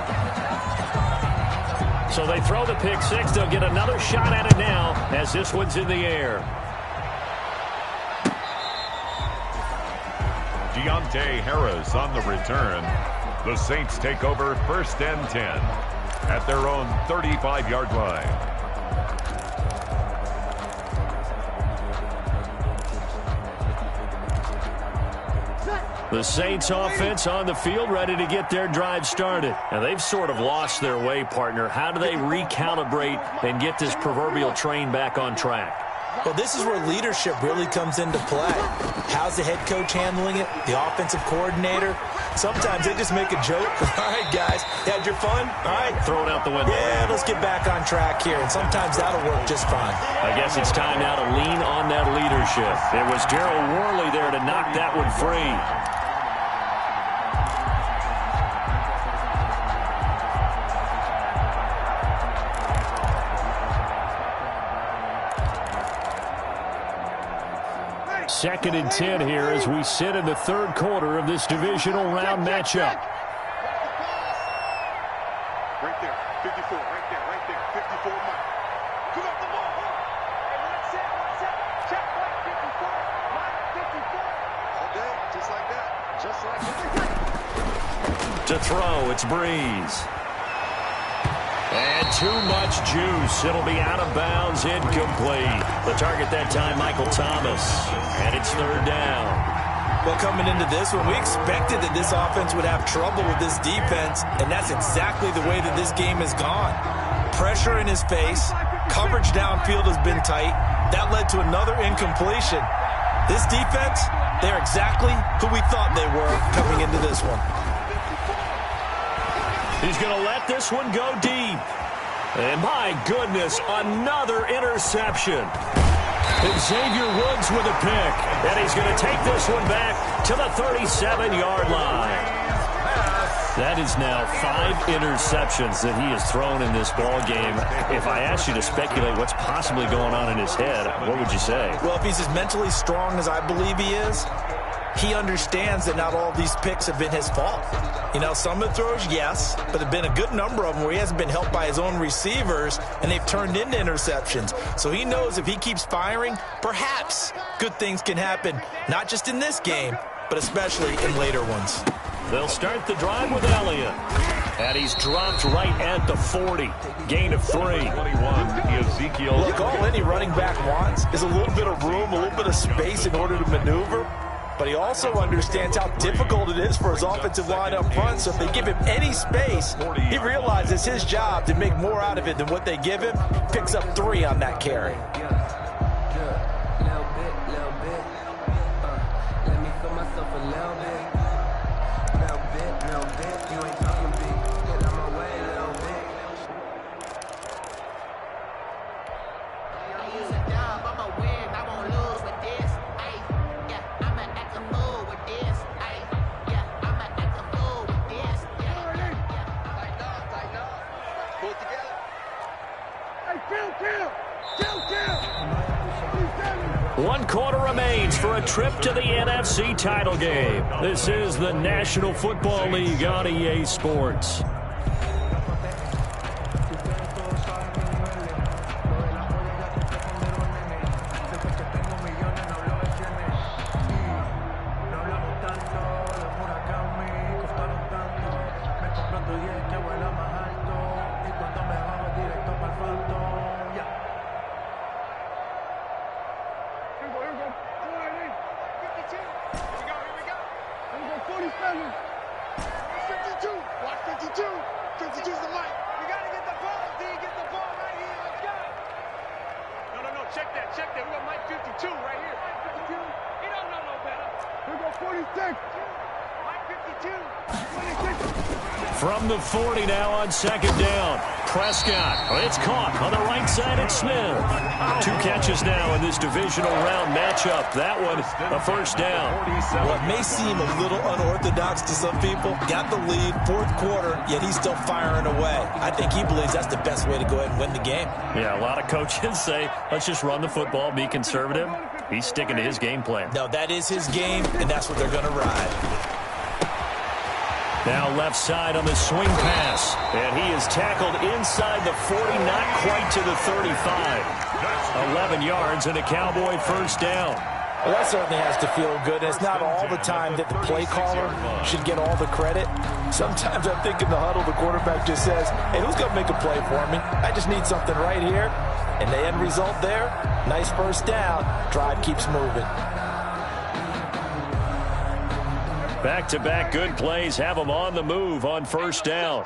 So they throw the pick 6. They'll get another shot at it now as this one's in the air. Deontay Harris on the return. The Saints take over 1st and 10 at their own 35-yard line. The Saints offense on the field, ready to get their drive started. And they've sort of lost their way, partner. How do they recalibrate and get this proverbial train back on track? Well, this is where leadership really comes into play. How's the head coach handling it? The offensive coordinator? Sometimes they just make a joke. All right, guys, you had your fun? All right. Throw it out the window. Yeah, let's get back on track here. And sometimes that'll work just fine. I guess it's time now to lean on that leadership. It was Darryl Worley there to knock that one free. Second and 10 here as we sit in the third quarter of this divisional round matchup. Right there, 54, right there, 54, Mike. Come up the ball. Hey, one set, check, Mike, 54, Okay, just like that, To throw, it's Breeze. And too much juice. It'll be out of bounds, incomplete. The target that time, Michael Thomas. And it's third down. Well, coming into this one, we expected that this offense would have trouble with this defense, and that's exactly the way that this game has gone. Pressure in his face. Coverage downfield has been tight. That led to another incompletion. This defense, they're exactly who we thought they were coming into this one. He's going to let this one go deep. And my goodness, another interception. And Xavier Woods with a pick. And he's going to take this one back to the 37-yard line. That is now 5 interceptions that he has thrown in this ball game. If I asked you to speculate what's possibly going on in his head, what would you say? Well, if he's as mentally strong as I believe he is, he understands that not all of these picks have been his fault. You know, some of the throws, yes, but there have been a good number of them where he hasn't been helped by his own receivers, and they've turned into interceptions. So he knows if he keeps firing, perhaps good things can happen, not just in this game, but especially in later ones. They'll start the drive with Elliott. And he's dropped right at the 40. Gain of 3. 21, Ezekiel. Look, all any running back wants is a little bit of room, a little bit of space in order to maneuver. But he also understands how difficult it is for his offensive line up front. So if they give him any space, he realizes his job to make more out of it than what they give him. Picks up 3 on that carry. One quarter remains for a trip to the NFC title game. This is the National Football League on EA Sports. From the 40 now on second down. Prescott. It's caught on the right side. It's Smith. 2 catches now in this divisional round matchup. That one, a first down. Well, it may seem a little unorthodox to some people. Got the lead, 4th quarter, yet he's still firing away. I think he believes that's the best way to go ahead and win the game. Yeah, a lot of coaches say, let's just run the football, be conservative. He's sticking to his game plan. No, that is his game, and that's what they're going to ride. Now left side on the swing pass. And he is tackled inside the 40, not quite to the 35. 11 yards and a Cowboy first down. Well, that certainly has to feel good. And it's not all the time that the play caller should get all the credit. Sometimes I think in the huddle, the quarterback just says, hey, who's going to make a play for me? I just need something right here. And the end result there, nice first down. Drive keeps moving. Back-to-back good plays have them on the move on first down.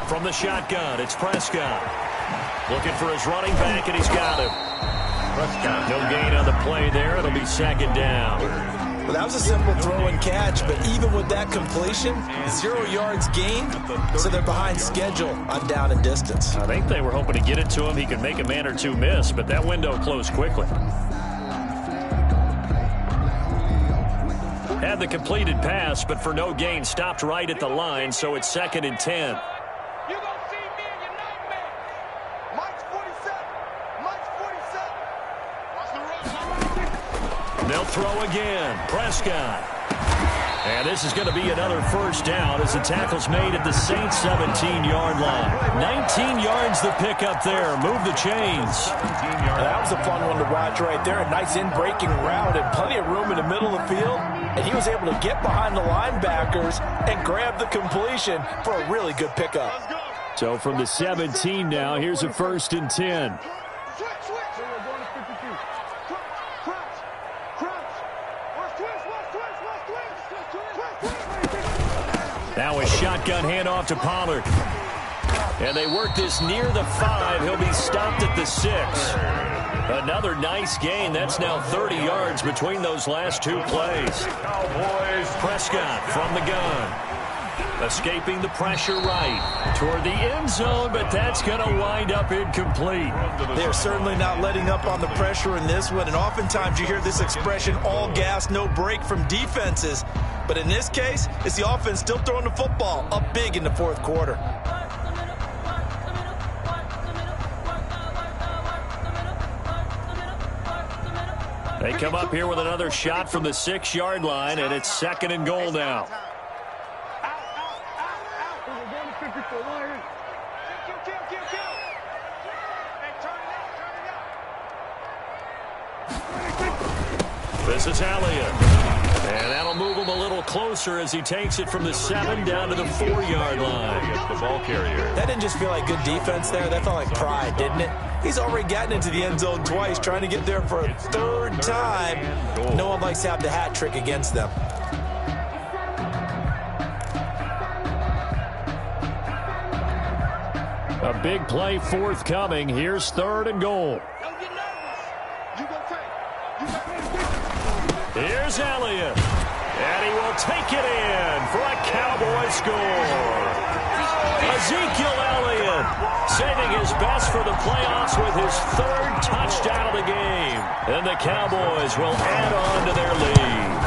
From the shotgun, it's Prescott. Looking for his running back, and he's got him. Prescott. No gain on the play there. It'll be second down. Well, that was a simple throw and catch, but even with that completion, 0 yards gained, so they're behind schedule on down and distance. I think they were hoping to get it to him. He could make a man or two miss, but that window closed quickly. Had the completed pass, but for no gain, stopped right at the line, so it's 2nd and 10. They'll throw again. Prescott. And this is going to be another first down as the tackle's made at the Saints 17-yard line. 19 yards the pickup there. Move the chains. That was a fun one to watch right there. A nice in-breaking route and plenty of room in the middle of the field. And he was able to get behind the linebackers and grab the completion for a really good pickup. So from the 17 now, here's a 1st and 10. Now a shotgun handoff to Pollard. And they work this near the 5. He'll be stopped at the 6. Another nice gain. That's now 30 yards between those last two plays. Prescott from the gun. Escaping the pressure right toward the end zone, but that's going to wind up incomplete. They're certainly not letting up on the pressure in this one, and oftentimes you hear this expression, all gas, no break from defenses. But in this case, it's the offense still throwing the football up big in the 4th quarter. They come up here with another shot from the 6-yard line, and it's 2nd and goal now. This is Elliott. And that'll move him a little closer as he takes it from the 7 down to the 4-yard line. Against the ball carrier. That didn't just feel like good defense there. That felt like pride, didn't it? He's already gotten into the end zone twice, trying to get there for a 3rd time. No one likes to have the hat trick against them. A big play forthcoming. Here's 3rd and goal. Here's Elliott. And he will take it in for a Cowboy score. Ezekiel Elliott saving his best for the playoffs with his 3rd touchdown of the game. And the Cowboys will add on to their lead.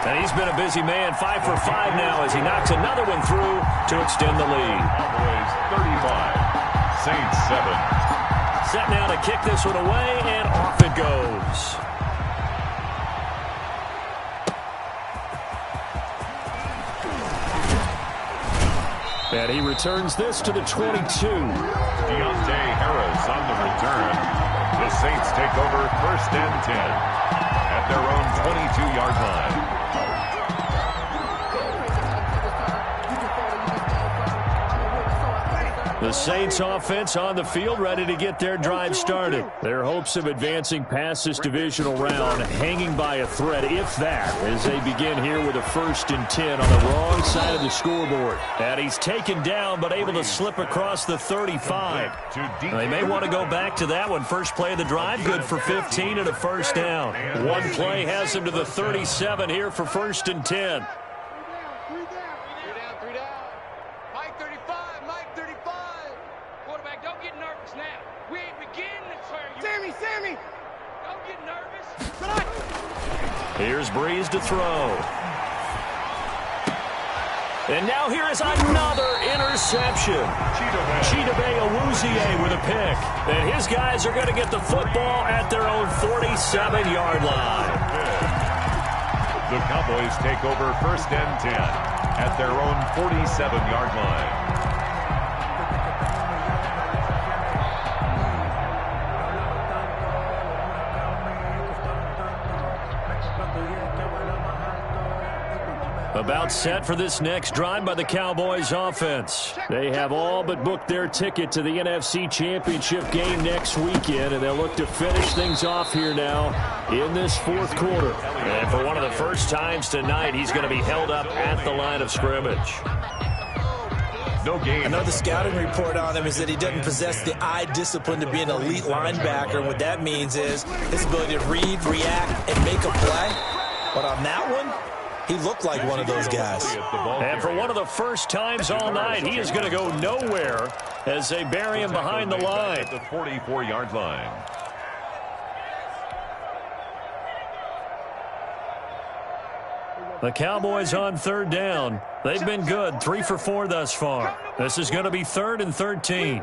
And he's been a busy man, 5 for 5 now as he knocks another one through to extend the lead. Cowboys 35, Saints 7. Set now to kick this one away, and off it goes. And he returns this to the 22. Deontay Harris on the return. The Saints take over 1st and 10 at their own 22-yard line. The Saints offense on the field, ready to get their drive started. Their hopes of advancing past this divisional round hanging by a thread, if that, as they begin here with a 1st and 10 on the wrong side of the scoreboard. And he's taken down, but able to slip across the 35. They may want to go back to that one. First play of the drive, good for 15 and a 1st down. One play has him to the 37 here for 1st and 10. Here's Breeze to throw. And now here is another interception. Chidobe Awuzie with a pick. And his guys are going to get the football at their own 47-yard line. The Cowboys take over 1st and 10 at their own 47-yard line. About set for this next drive by the Cowboys offense. They have all but booked their ticket to the NFC Championship game next weekend, and they'll look to finish things off here now in this fourth quarter. And for one of the first times tonight, he's going to be held up at the line of scrimmage. No game. I know the scouting report on him is that he doesn't possess the eye discipline to be an elite linebacker. And what that means is his ability to read, react, and make a play. But on that one, he looked like one of those guys. And for one of the first times all night, he is going to go nowhere as they bury him behind the line. At the 44-yard line. The Cowboys on third down. They've been good, 3 for 4 thus far. This is going to be 3rd and 13.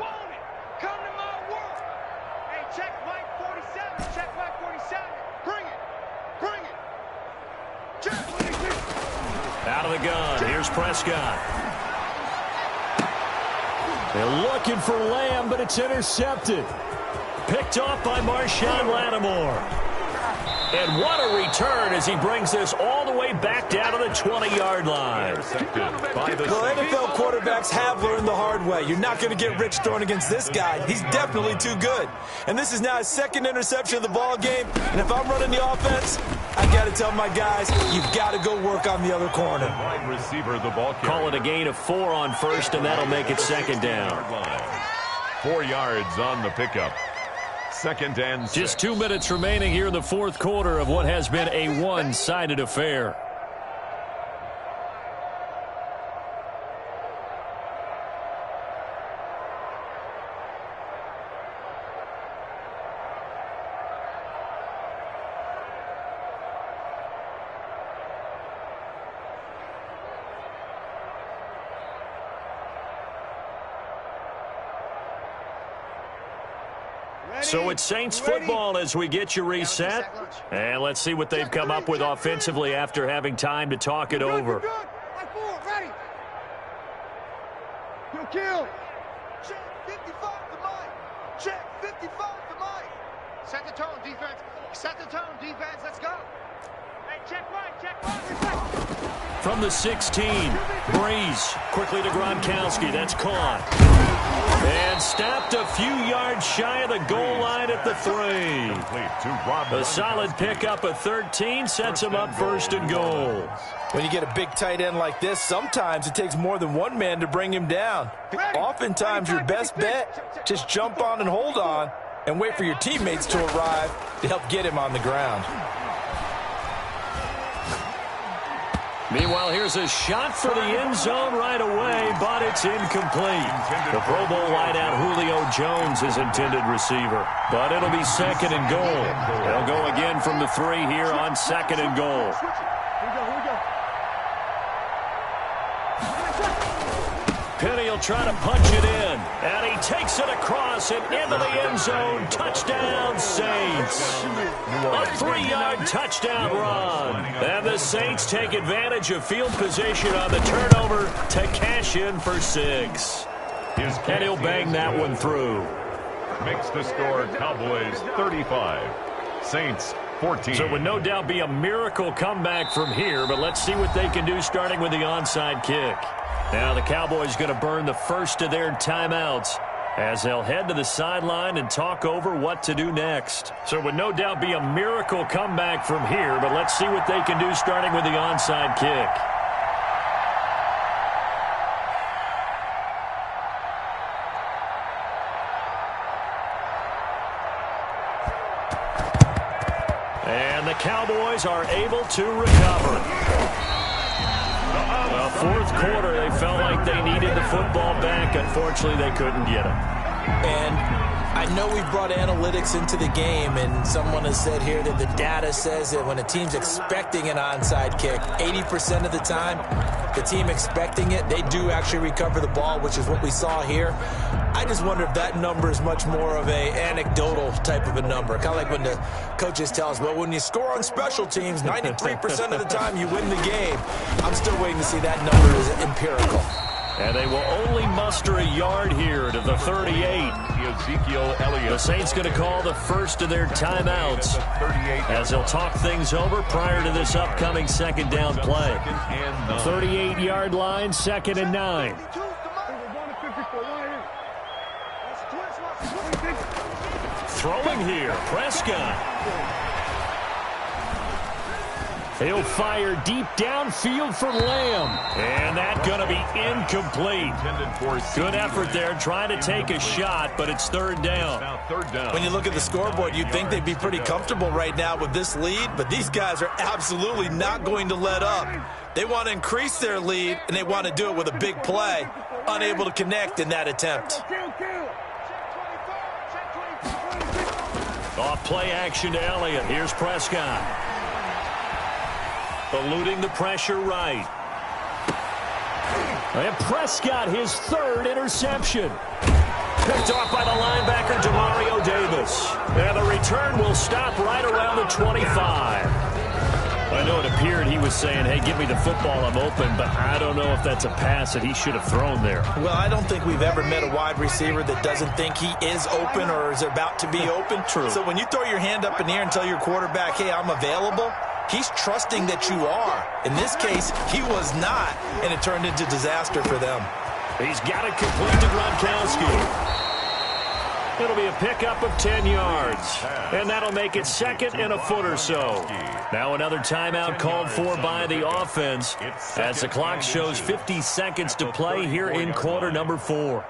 Out of the gun, here's Prescott. They're looking for Lamb, but it's intercepted. Picked off by Marshawn Lattimore. And what a return as he brings this all the way back down to the 20-yard line. Well, NFL quarterbacks have learned the hard way. You're not going to get rich throwing against this guy. He's definitely too good. And this is now his second interception of the ball game. And if I'm running the offense, I got to tell my guys, you've got to go work on the other corner. Wide receiver, the ball carrier. Call it a gain of 4 on first, and that'll make it second down. 4 yards on the pickup. 2nd and 6. Just 2 minutes remaining here in the fourth quarter of what has been a one-sided affair. So it's Saints football as we get you reset. And let's see what they've come up with offensively after having time to talk it over. Ready. You'll kill. Check 55 to Mike. Check 55 to Mike. Set the tone, defense. Set the tone, defense. Let's go. Hey, check right. From the 16, Breeze quickly to Gronkowski. That's caught. And stopped a few yards shy of the goal line at the 3. A solid pickup of 13 sets him up 1st and goal. When you get a big tight end like this, sometimes it takes more than one man to bring him down. Oftentimes, your best bet, just jump on and hold on and wait for your teammates to arrive to help get him on the ground. Meanwhile, here's a shot for the end zone right away, but it's incomplete. The Pro Bowl wideout Julio Jones is intended receiver, but it'll be 2nd and goal. They'll go again from the 3 here on 2nd and goal. Penny will try to punch it in, and he takes it across and into the end zone. Touchdown, Saints. A 3-yard touchdown run. And the Saints take advantage of field position on the turnover to cash in for 6. And he'll bang that one through. Makes the score Cowboys 35, Saints 14. So it would no doubt be a miracle comeback from here, but let's see what they can do starting with the onside kick. Now the Cowboys going to burn the first of their timeouts as they'll head to the sideline and talk over what to do next. So it would no doubt be a miracle comeback from here, but let's see what they can do starting with the onside kick. And the Cowboys are able to recover. The fourth quarter, they felt like they needed the football back. Unfortunately, they couldn't get it. And I know we brought analytics into the game, and someone has said here that the data says that when a team's expecting an onside kick, 80% of the time, the team expecting it, they do actually recover the ball, which is what we saw here. I just wonder if that number is much more of a anecdotal type of a number. Kind of like when the coaches tell us, well, when you score on special teams, 93% of the time you win the game. I'm still waiting to see that number as empirical. And they will only muster a yard here to the 38. Ezekiel Elliott. The Saints going to call the first of their timeouts as they'll talk things over prior to this upcoming second down play. 38-yard line, 2nd and 9. Throwing here, Prescott. He'll fire deep downfield for Lamb. And that's going to be incomplete. Good effort there trying to take a shot, but it's third down. When you look at the scoreboard, you'd think they'd be pretty comfortable right now with this lead, but these guys are absolutely not going to let up. They want to increase their lead, and they want to do it with a big play. Unable to connect in that attempt. Off play action to Elliott. Here's Prescott. Eluding the pressure right. And Prescott, his 3rd interception. Picked off by the linebacker, Demario Davis. And the return will stop right around the 25. I know it appeared he was saying, hey, give me the football, I'm open, but I don't know if that's a pass that he should have thrown there. Well, I don't think we've ever met a wide receiver that doesn't think he is open or is about to be open. True. So when you throw your hand up in the air and tell your quarterback, hey, I'm available, he's trusting that you are. In this case, he was not, and it turned into disaster for them. He's got it complete to Gronkowski. It'll be a pickup of 10 yards, and that'll make it 2nd and a foot or so. Now another timeout called for by the offense as the clock shows 50 seconds to play here in quarter number 4.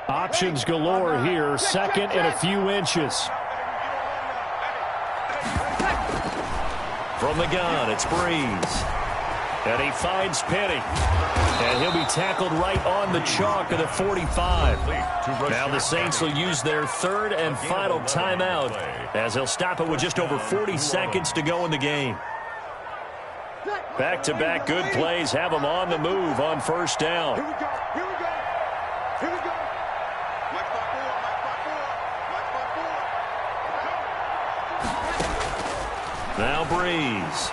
Options galore here, 2nd and a few inches. From the gun, it's Breeze. And he finds Penny. And he'll be tackled right on the chalk of the 45. Now the Saints will use their 3rd and final timeout as they'll stop it with just over 40 seconds to go in the game. Back-to-back good plays have them on the move on first down. Here we go. Here we go. Here we go. Now Breeze.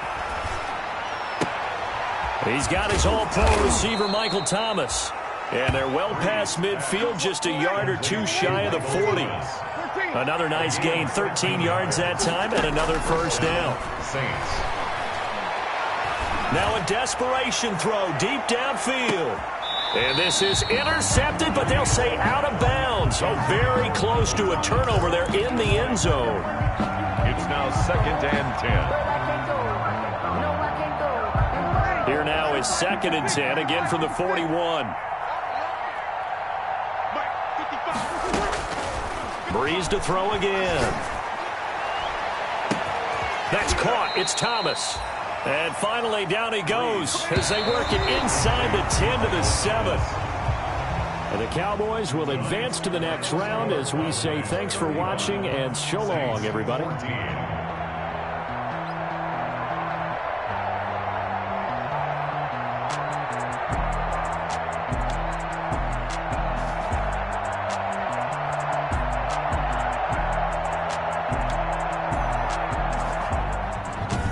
He's got his all-pro receiver, Michael Thomas. And they're well past midfield, just a yard or two shy of the 40. Another nice gain, 13 yards that time, and another first down. Saints. Now a desperation throw deep downfield. And this is intercepted, but they'll say out of bounds. Oh, very close to a turnover there in the end zone. It's now 2nd and 10. Here now is 2nd and 10, again from the 41. Breeze to throw again. That's caught. It's Thomas. And finally down he goes as they work it inside the 10 to the 7. And the Cowboys will advance to the next round as we say thanks for watching and so long, everybody.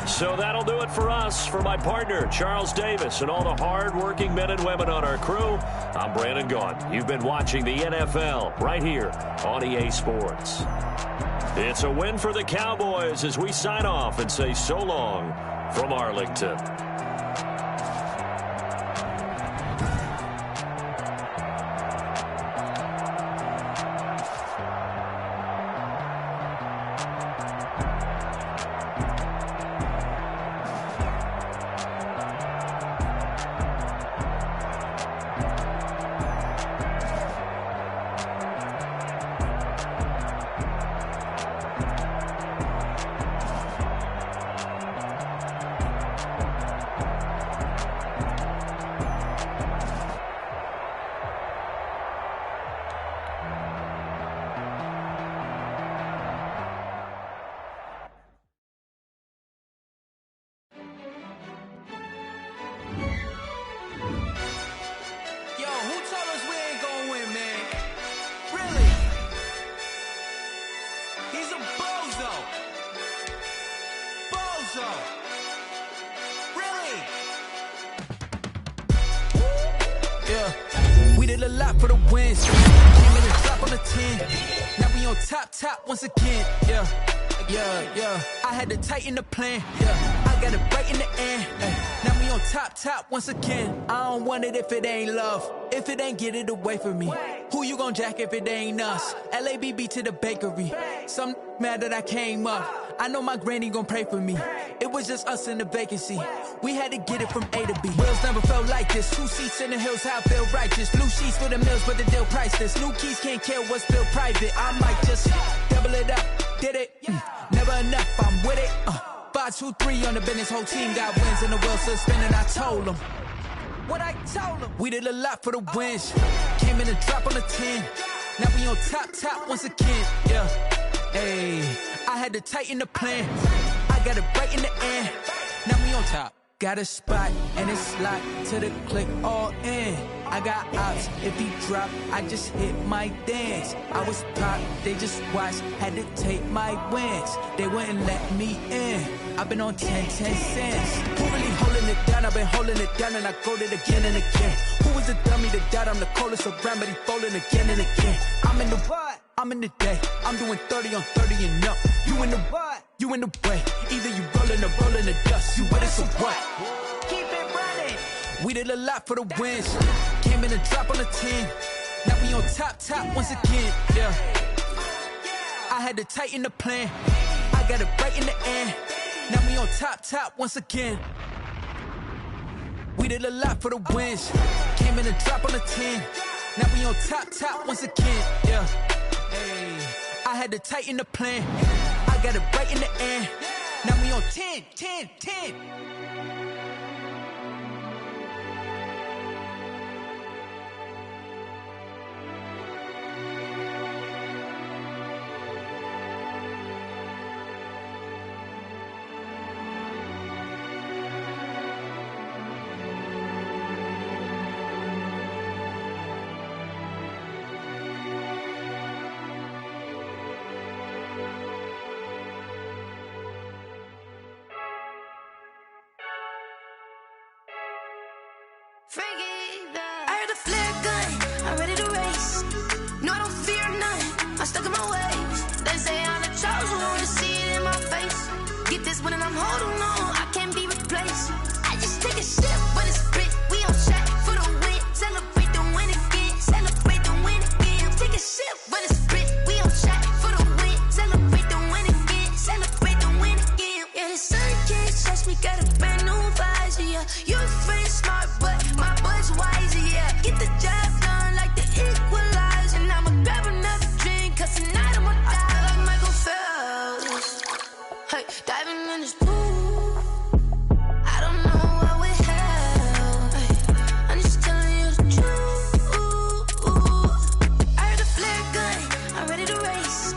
So that'll do it for us. For my partner, Charles Davis, and all the hard-working men and women on our crew, I'm Brandon Gaudin. You've been watching the NFL right here on EA Sports. It's a win for the Cowboys as we sign off and say so long from Arlington. He's a bozo. Bozo. Really? Yeah, we did a lot for the wins. Came in and drop on the 10. Now we on top once again. Yeah. I had to tighten the plan. Yeah, I got it right in the end. Now we on top once again. I don't want it if it ain't love. If it ain't, get it away from me. Who you gon' jack if it ain't us? LABB to the bakery. Some mad that I came up. I know my granny gon' pray for me. It was just us in the vacancy. We had to get it from A to B. Wheels never felt like this. 2 seats in the hills, how I feel righteous. Blue sheets for the mills, but the deal priceless. New keys can't care what's still private. I might just double it up. Did it? Never enough, I'm with it. 5, 2, 3 on the business. Whole team got wins and the wheels still spinning. I told them what I told them. We did a lot for the wins. Came in and drop on the 10. Now we on top once again. Yeah. Hey, I had to tighten the plan. I got it right in the end. Now we on top. Got a spot and it's locked to the click all in. I got ops, if he drop, I just hit my dance. I was pop, they just watched, had to take my wins. They wouldn't let me in. I've been on 10 cents. Who really holding it down? I've been holding it down and I go it again and again. Who was the dummy that doubt? I'm the coldest around, but he folding again and again. I'm in the what? I'm in the day. I'm doing 30 on 30 and up. You in the what? You in the way. Either you rolling or rolling the dust. You with it, so what? Keep it running. We did a lot for the wins. Came in and drop on the 10. Now we on top once again. Yeah. I had to tighten the plan. I got it right in the end. Now we on top once again. We did a lot for the wins. Came in and drop on the 10. Now we on top once again. Yeah. Hey, I had to tighten the plan. I got it right in the end. Now we on 10. I heard a flare gun, I'm ready to race. No, I don't fear none, I'm stuck in my ways. They say I'm the chosen one, to see it in my face. Get this one and I'm holding on, I can't be replaced. I just take a sip when it's split, we on track for the win. Celebrate the win again, celebrate the win again. Take a sip when it's split, we on track for the win. Celebrate the win again, celebrate the win again. Yeah, the sun can't touch me, got a brand new visor, yeah. You're friend smart, but my bud's wiser, yeah. Get the job done like the equalizer. And I'ma grab another drink, cause tonight I'ma die like Michael Phelps. Hey, diving in this pool, I don't know what we have. Hey, I'm just telling you the truth. I heard a flare gun, I'm ready to race.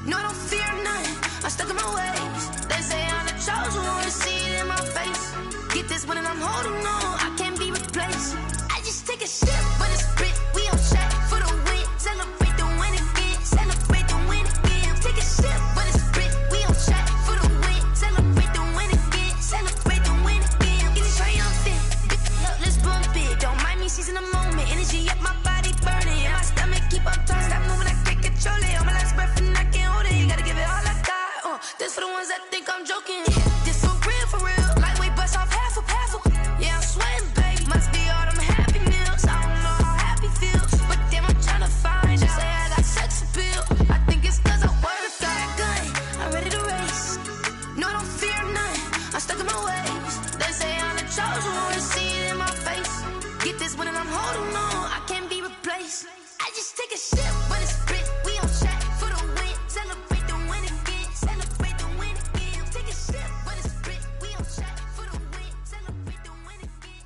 No, I don't fear none, I'm stuck in my ways. They say I'm the chosen one, to see it in my face. Get this one and I'm holding on, I can't be replaced. I just take a sip when it's split, we on track for the win. Celebrate the win again, celebrate the win again. Take a sip when it's split, we on track for the win. Celebrate the win again, celebrate the win again. Get it triumphant, let's bump it. Don't mind me seizing the moment, energy up my body burning. And my stomach keep on turning, stop moving, I can't control it. On my last breath and I can't hold it, gotta give it all I got. This for the ones that think I'm joking. This for real. Lightweight bust off half a. Yeah, I'm sweating, baby. Must be all them happy meals. I don't know how happy feels, but damn, I'm trying to find out. Say I got sex appeal. I think it's cause I wear the flag gun. I'm ready to race. No, I don't fear none. I'm stuck in my ways. They say I'm the chosen one, to see it in my face. Get this one and I'm holding on, I can't be replaced. I just take a sip when it's split. We on track for the win. Celebrate the win again. Celebrate the win again. Take a sip when it's split. We on track for the win. Celebrate the win again.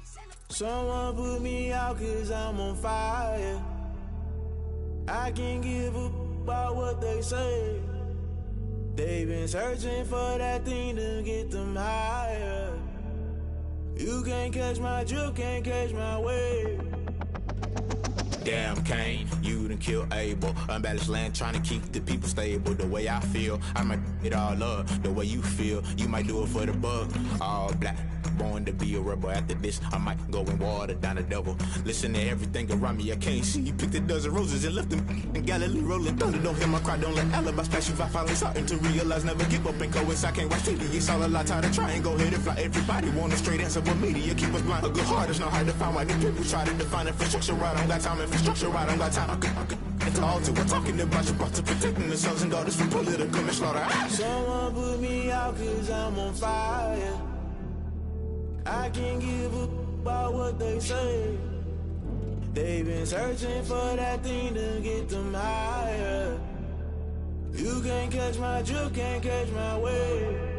Someone put me out cause I'm on fire. I can't give up about what they say. They've been searching for that thing to get them higher. You can't catch my drift, can't catch my wave. Damn, Kane, you done killed Abel. Unbalanced land, trying to keep the people stable. The way I feel, I might it all up. The way you feel, you might do it for the bug. All black, born to be a rebel. After this, I might go and water down the devil. Listen to everything around me, I can't see. You picked a dozen roses and left them in Galilee rolling thunder. Don't hear my cry, don't let alibis pass you. I finally starting to realize, never give up and coincide. Can't watch TV, it's all a lot. Tired of trying, go ahead and fly. Everybody want a straight answer, but media keep us blind. A good heart is not hard to find. Why the people try to define infrastructure right? I don't got time, infrastructure right? I don't got time. I could it's all to we're talking about you, about to protecting the sons and daughters from political manslaughter. Someone put me out cause I'm on fire. I can't give up about what they say. They've been searching for that thing to get them higher. You can't catch my drift, can't catch my wave.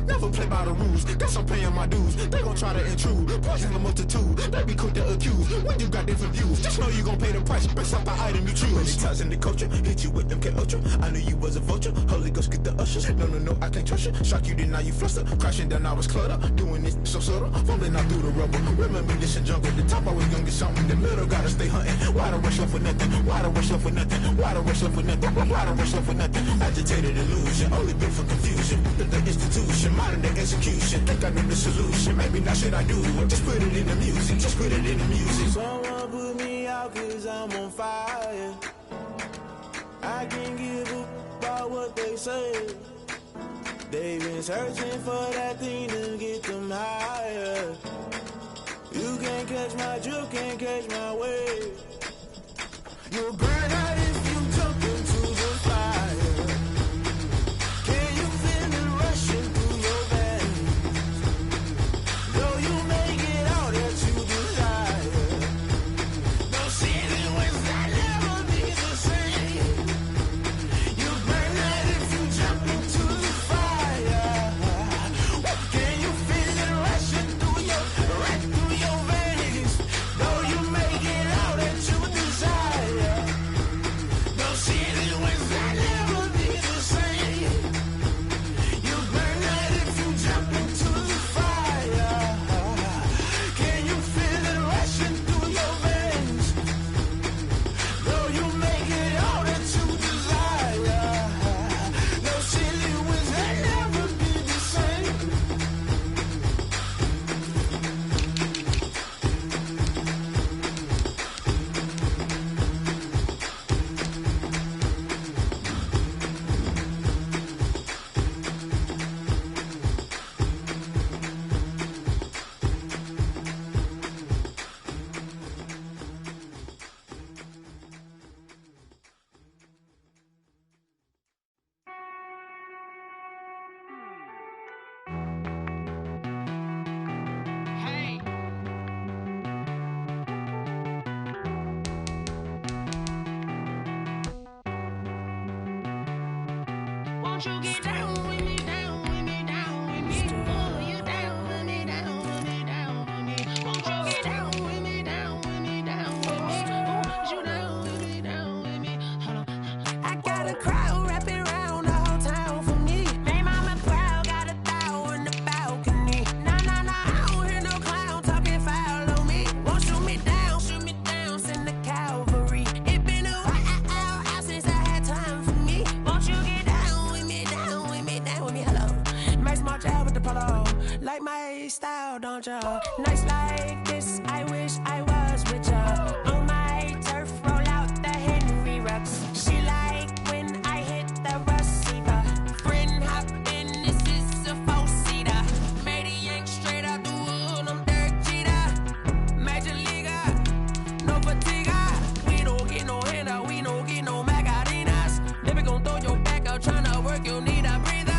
Never play by the rules, guess I'm paying my dues. They gon' try to intrude, poison the multitude. They be quick to accuse, when you got different views. Just know you gon' pay the price, based off the item you choose. Many ties in the culture, hit you with MK Ultra. I knew you was a vulture, Holy Ghost get the ushers. No, I can't trust you. Shock you, then now you fluster. Crashing down, I was clutter. Doing this so subtle, fumbling out through the rubble. Remember this in jungle, the top always gonna get something. In the middle, gotta stay hunting. Why the rush left for nothing? Why the rush left for nothing? Why the rush left for nothing? Why the rush left for nothing? Agitated illusion, only built for confusion. The institution, modern day execution. Think I know the solution, maybe not should I do it. Just put it in the music, just put it in the music. Someone put me out cause I'm on fire. I can't give up about what they say. They've been searching for that thing to get them higher. You can't catch my drift, can't catch my wave. You'll burn out if you jump into the fire. Can you feel it rushing through your veins? Though you make it out that you desire. No city was that never be the same. You burn out if you jump into the fire. Can you feel it rushing through your veins? Though you make it out that you desire. No city was that never be the same. You burn out if you jump into the fire. Can you feel it rushing through your veins? Though you make it all that you desire. No city was that never be the same. Won't you get down with me, down with me, down with me? Oh, you down with me, down with me, down with me. Won't you get down with me, down with me, down with me? Oh, you down with me, down with me? Hold on. I got a crowd wrapping around the whole town for me. Hey, mama proud, got a thou in the balcony. Nah, I don't hear no clown talking foul on me. Won't shoot me down, send the cavalry. It been a while since I had time for me. Won't you get down with me, down with me, down with me? Hello. Nice march out with the polo. Like my style, don't ya? Nice like this, I wish I was with ya. On my turf, roll out the Henry Rux. She like when I hit the receiver. Friend hop in, this is a four-seater. Made a yank straight out the wood, I'm Derek Jeter. Major leaguer, no fatigue. We don't get no handout, we don't get no Macarinas. Never gon' throw your back out, tryna work, you need a breather.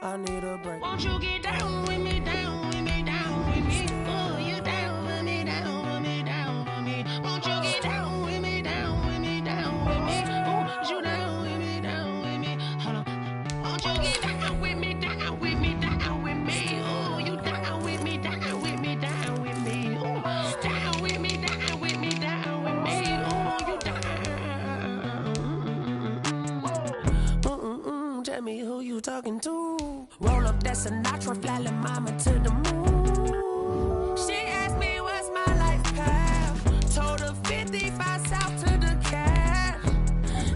I need a break. Won't you get down with me, down with me, down with me? Oh, you down with me, down with me, down with me. Won't you get down with me, down with me, down with me? Oh, you down with me, down with me? Hold on. Won't you get down with me, down with me, down with me? Oh, you down with me, down with me, down with me? Oh, down with me, down with me, down with me? Oh, you down. Tell me who you talking to. Roll up that Sinatra, Sinatra, fly like mama to the moon. She asked me what's my life path. Told her 55 south to the cat.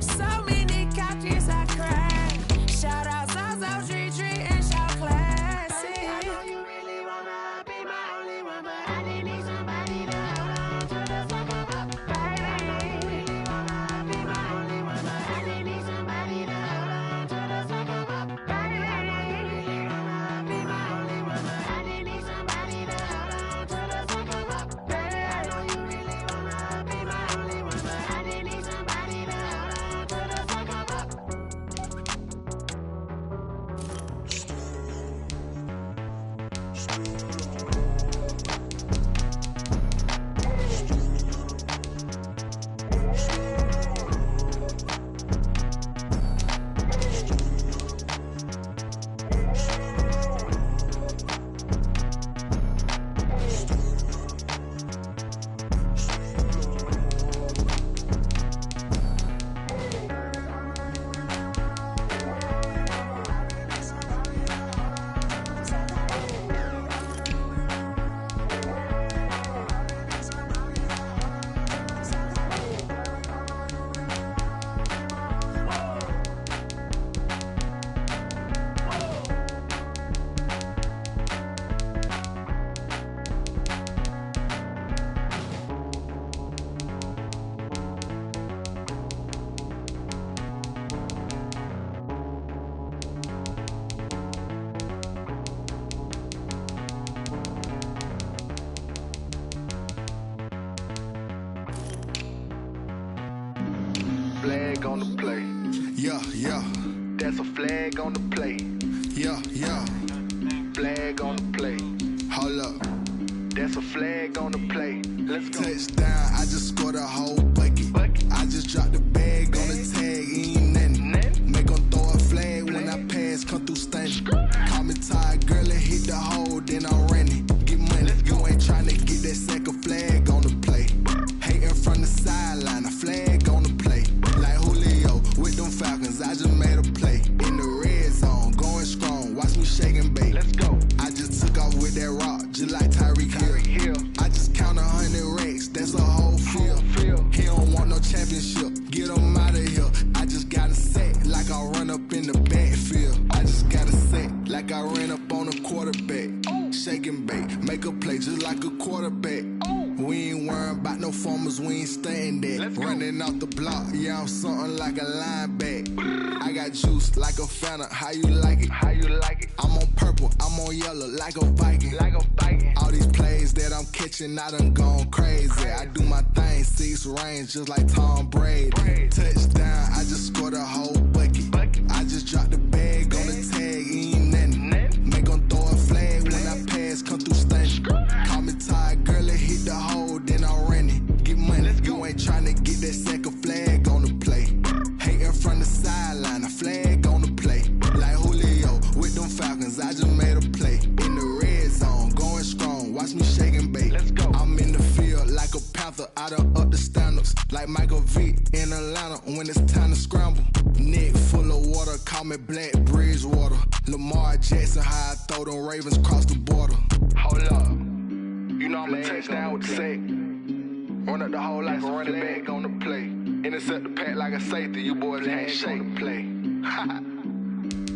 So many couches I cried. Shout out Zazo, Tree, and shout classic. I know you really wanna be my only one, but I didn't need somebody to hold on to the fuck up. Baby, I know you really wanna be my only one, but I didn't need somebody to hold on to the fuck up. Baby, I know you really wanna be my only one, but I didn't need somebody to hold on to the fuck up. Baby, I know you really wanna be my only one, but I didn't need somebody to hold on to the fuck up. Flag on the play. Yeah, yeah. That's a flag on the play. Yeah, yeah. Flag on the play. Hold up. That's a flag on the play. Let's go. Touchdown, I just scored a whole bucket. I just dropped the bag on the tag, ain't nothing. Make 'em throw a flag when I pass, come through stunning. Call me tired, girl, and hit the hole, then I'm running. Get money, you ain't tryna get that second flag on the play. Hating from the sideline, a flag on the play. Like Julio with them Falcons, I just made a play. In the red zone, going strong, watch me shake and bake. Let's go. I just took off with that rock, just like Tyreek Hill. I just count 100 racks, that's a whole field. He don't want no championship, get him out of here. I just got a set, like I run up in the backfield. I just got a set, like I ran up on a quarterback. Shake and bake, make a play just like a quarterback. We ain't worrying about no formers, we ain't staying there. Running off the block, yeah, I'm something like a lineback. I got juice like a Fanta, how you like it? How you like it? I'm on purple, I'm on yellow, like a Viking. Like a Viking. All these plays that I'm catching, I done gone crazy. I do my thing, 6 range, just like Tom Brady. Touchdown, I just scored a whole bucket. I just dropped the bag on the tag, ain't nothing. Make 'em throw a flag when I pass, come through stunning. Call me tired, girl, and hit the hole, then I'm running. Get money, you ain't tryna get that second flag on the play. Hating from the sideline, a flag on the play. Like Julio with them Falcons, I just made a play. In the red zone, going strong, watch me shake and bake. Let's go. I'm in the field like a Panther, I done up the standards. Like Michael Vick in Atlanta when it's time to scramble. Neck full of water, call me Black Bridgewater. Lamar Jackson, how I throw them Ravens cross the border. Hold up. You know I'm a touchdown with the sack. Run up the whole like a running back on the play. Intercept the pack like a safety, you boys can't shake the play.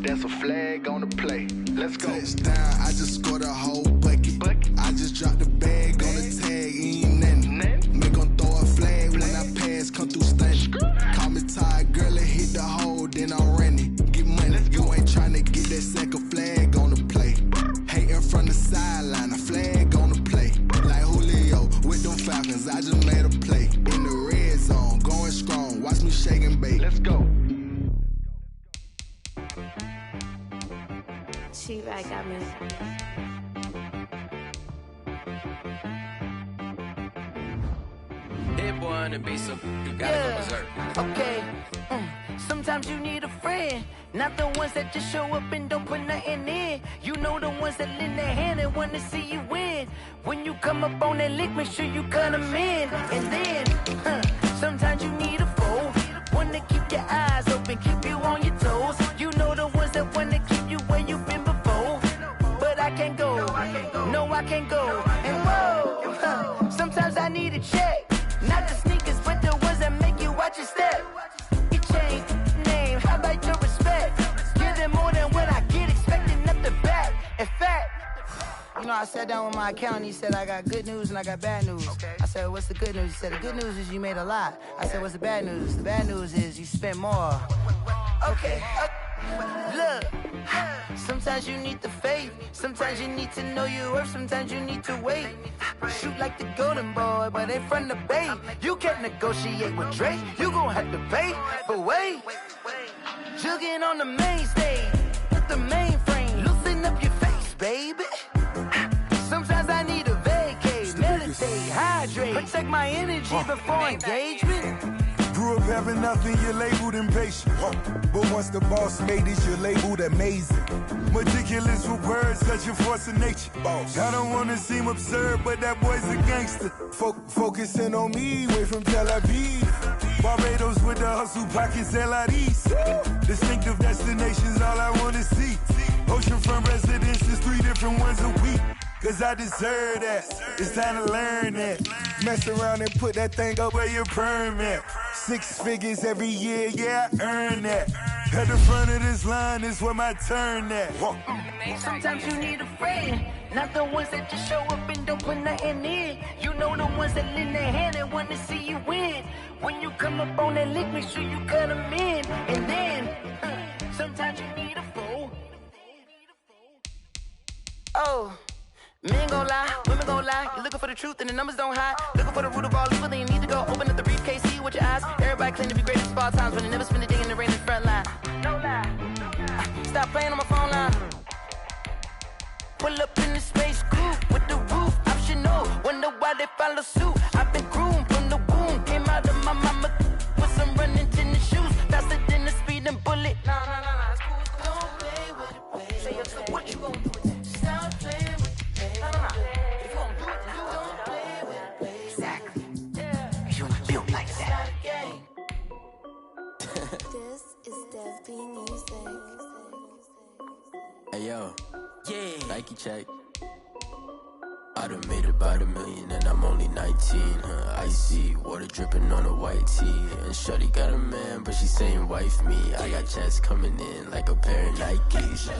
That's a flag on the play. Let's go. Touchdown, I just scored a whole bucket. I just dropped the bag on the tag, ain't nothing. Make 'em throw a flag when I pass, come through stunning. Call me tired, girl, and hit the hole, then I'm running. Get money, you ain't tryna get that second flag on the play. Hating from the sideline, a flag on the play. Like Julio with them Falcons, I just made a play. In the red zone, going strong, watch me shake and bake. Let's go. She right got me. Hit boy on the beat, so you gotta go berserk. Okay. Sometimes you need a friend, not the ones that just show up and don't put nothing in. You know the ones that lend their hand and wanna see you win. When you come up on that lick, make sure you cut them in. And then, sometimes you need a foe, one to keep your eyes open, keep you on your toes. You know the ones that wanna keep you where you've been before. But I sat down with my accountant. He said, I got good news and I got bad news. Okay. I said, what's the good news? He said, the good news is you made a lot. I said, what's the bad news? The bad news is you spent more. Okay. Look, sometimes you need the faith. Sometimes you need to know your worth. Sometimes you need to wait. Shoot like the golden boy, but ain't from the bay. You can't negotiate with Drake. You gon' have to pay. But wait, jugging on the main stage with the mainframe. Loosen up your face, baby. Sometimes I need a vacate, meditate, hydrate, protect my energy before engagement. Grew up having nothing, you're labeled impatient. But once the boss made it, you're labeled amazing. Meticulous with words, such a force of nature. I don't wanna seem absurd, but that boy's a gangster. Focusing on me, way from Tel Aviv. Barbados with the hustle pockets, LIDs. Distinctive destinations, all I wanna see. Oceanfront residences, 3 different ones a week. Cause I deserve that, it's time to learn that. Mess around and put that thing up where your permit. 6 figures every year, yeah, I earn that. At the front of this line is where my turn at. Sometimes you need a friend, not the ones that just show up and don't put nothing in. You know the ones that lend their hand and want to see you win. When you come up on that lick, make sure you cut them in. And then, sometimes you need a fool. Oh. Men gon' lie, women gon' lie. You're looking for the truth and the numbers don't hide. Looking for the root of all evil, then you need to go open up the briefcase, see with your eyes. Everybody claim to be great at all times, but they never spend a day in the rain in the front line. No lie. Stop playing on my phone line. Pull up in the space coupe with the roof optional. Wonder why they follow suit. I've been groomed from the womb. Came out of my mama with some running tennis shoes. Faster than the speeding bullet. Nah, it's cool. Don't play with it, baby. Say what you gon' do with it? Stop playing with it. Hey yo, yeah, Nike check. I done made about $1 million and I'm only 19. Icy water dripping on a white tee. And shorty got a man, but she saying wife me. I got checks coming in like a pair of Nikes.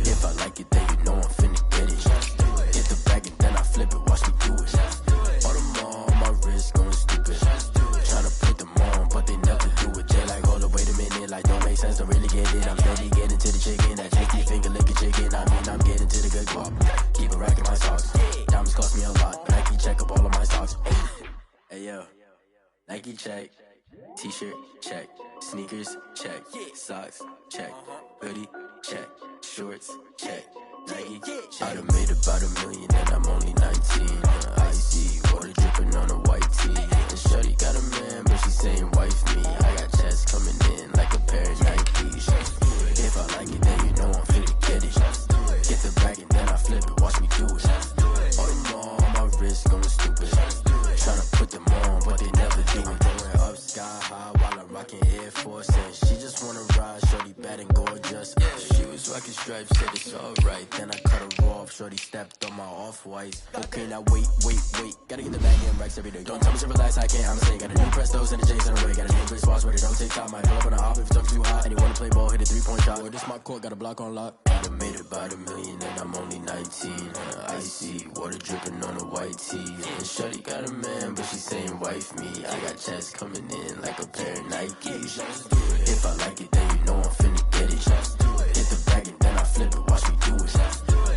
If I like it, then you know I'm finna get it. Get the bag and then I flip it, watch me do it. All them on my wrist going stupid. Tryna put them on, but they never do it. They like, hold up, wait a minute, like don't make sense, don't really get it. I'm steady getting to the chicken, that chicky finger licking chicken. I mean, I'm getting to the good guap. Keep a rack in my socks. Diamonds cost me a lot. Nike check up all of my stocks. Hey yo, Nike check. T-shirt check. Sneakers check. Socks check. Hoodie check. Shorts check. Nike check. I done made about $1 million and I'm only 19. Icy water dripping on a white tee. And shorty got a man, but she saying wife me. I got checks coming in like a pair of Nikes. If I like it, then you know I'm finna get it. Get the bag and then I flip it, watch me do it. All them on my wrist going stupid. Tryna put them on, but they never do it. Going up sky high while I'm rocking Air Force. And she just wanna ride, shorty bad and gorgeous. She was rocking stripes, said it's alright. Then I cut her off, shorty stepped on my off-whites. Okay, now wait. Gotta get the bag in racks every day. Don't tell me to relax, I can't, I'm saying. Got a new Prestos and a J's on the way. Got a new Chris Foss, but it don't take time. Might pull up on a hop if it talks too hot. And you wanna play ball, hit a 3-point shot. Or this my court, got a block on lock. I done made about $1 million and I'm only 19. Icy water dripping on a white tee. And shorty got a man, but she saying wife me. I got checks coming in like a pair of Nikes. If I like it, then you know I'm finna get it. Hit the bag and then I flip it, watch me do it.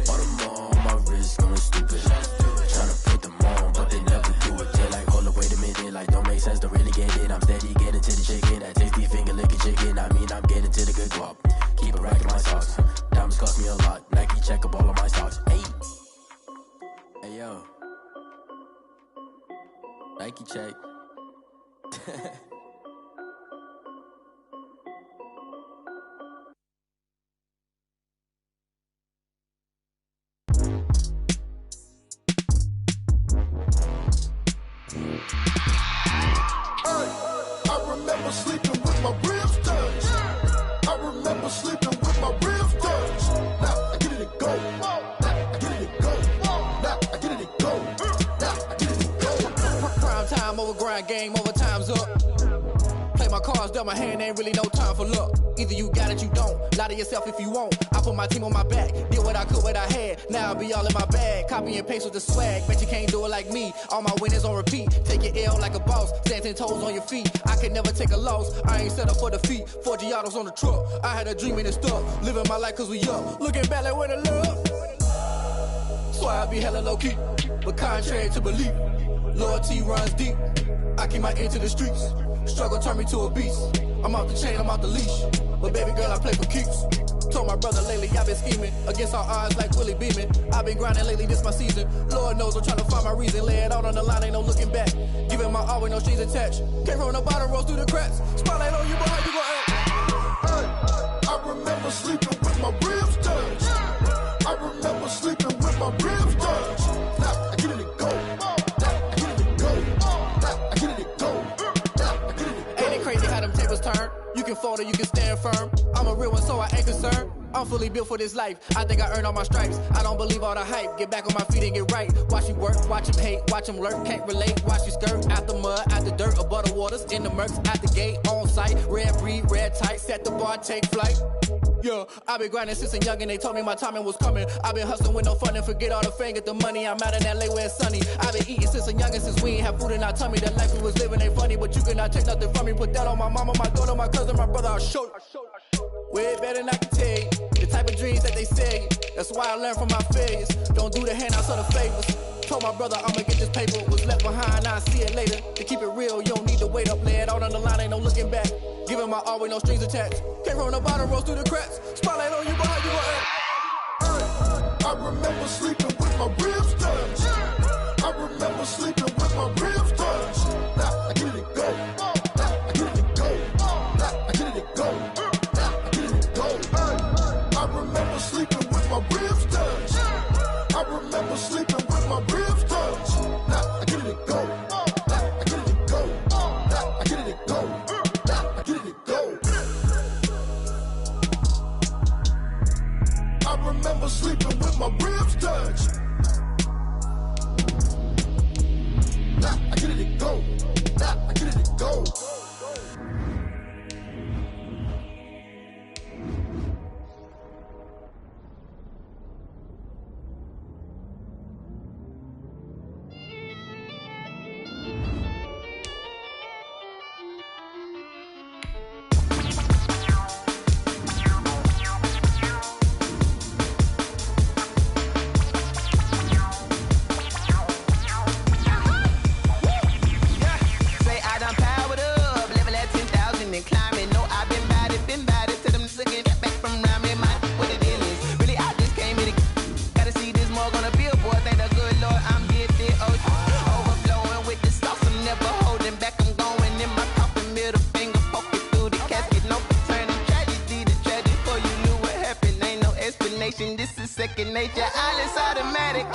All them on my wrist going stupid. Tryna put them on, but they never do it. They like, hold up, wait a minute, like don't make sense, don't really get it. I'm steady getting to the chicken, that tasty finger licking chicken. I mean, I'm getting to the good guap. Keep a rack in my socks. Diamonds cost me a lot. Nike check up all of my stocks. Hey yo, Nike check. I remember sleeping with my ribs touched. I remember sleeping with my ribs touched. Now I get it and go. Now I get it and go. Now I get it and go. Now I get it and go. Prime time over grind game, over time's up. Play my cards dealt my hand, ain't really no time for luck. Either you got it, you don't. Lie to yourself if you won't. I put my team on my back, did what I could, what I had. Now I'll be all in my bag, copy and paste with the swag. Bet you can't do it like me. All my winners on repeat. Take your L like a boss, stand 10 toes on your feet. I can never take a loss. I ain't set up for defeat. 4 Giottos on the truck. I had a dream and it's stuck. Living my life cause we up. Looking back like where the love. So I be hella low key, but contrary to belief, loyalty runs deep. I keep my ear to the streets. Struggle turned me to a beast. I'm off the chain, I'm off the leash. But baby girl, I play for keeps. Told my brother lately, I've been scheming against all odds like Willie Beeman. I've been grinding lately, this my season. Lord knows I'm trying to find my reason. Lay it out on the line, ain't no looking back. Giving my all with no strings attached. Came from the bottom, rose through the cracks. Spotlight on you, but how you gon' act? I remember sleeping with my ribs touched. I remember sleeping with my ribs touched. Now I get it and go. Now I get it and go. Now I get it and go. Now I get it and go. Ain't it crazy how them tables turn? You can fold or you can stand firm. I'm a real one, so I ain't concerned. I'm fully built for this life. I think I earned all my stripes. I don't believe all the hype. Get back on my feet and get right. Watch you work, watch him hate, watch him lurk. Can't relate, watch you skirt. Out the mud, out the dirt, above the waters, in the murks, out the gate, on site. Red breed, red tight, set the bar, take flight. Yeah, I been grinding since a youngin', they told me my timing was coming. I been hustling with no fun and forget all the fame, get the money. I'm out in LA where it's sunny. I been eating since a youngin', since we ain't have food in our tummy. The life we was living ain't funny, but you cannot take nothing from me. Put that on my mama, my daughter, my cousin, my brother, I'll show you. Way better than I can tell you. The type of dreams that they say. That's why I learned from my failures. Don't do the handouts or the favors. Told my brother I'ma get this paper. Was left behind, I'll see it later. To keep it real, you don't need to wait up. Lay it out on the line, ain't no looking back. Giving my all with no strings attached. Came from the bottom, rose through the cracks. Spotlight on you, but how you gon' act? I remember sleeping with my ribs touched. I remember sleeping with my ribs touched. Now I get it and go. Now I get it and go. Now I get it and go. Now I get it and go. I remember sleeping with my ribs touched. I remember sleeping with my ribs touched. Now I get it and go. Now I get it and go. Now I get it and go. Now I get it and go. I remember sleeping with my ribs touched. Now I get it and go. Now I get it and go. This is second nature, all is automatic.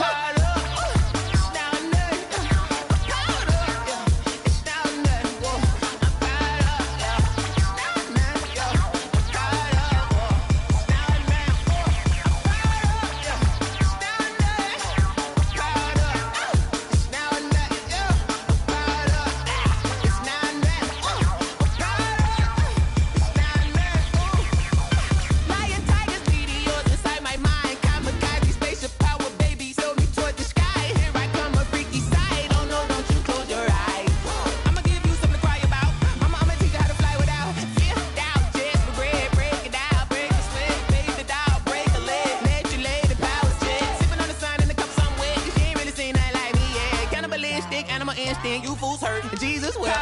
You fools hurt. Jesus will.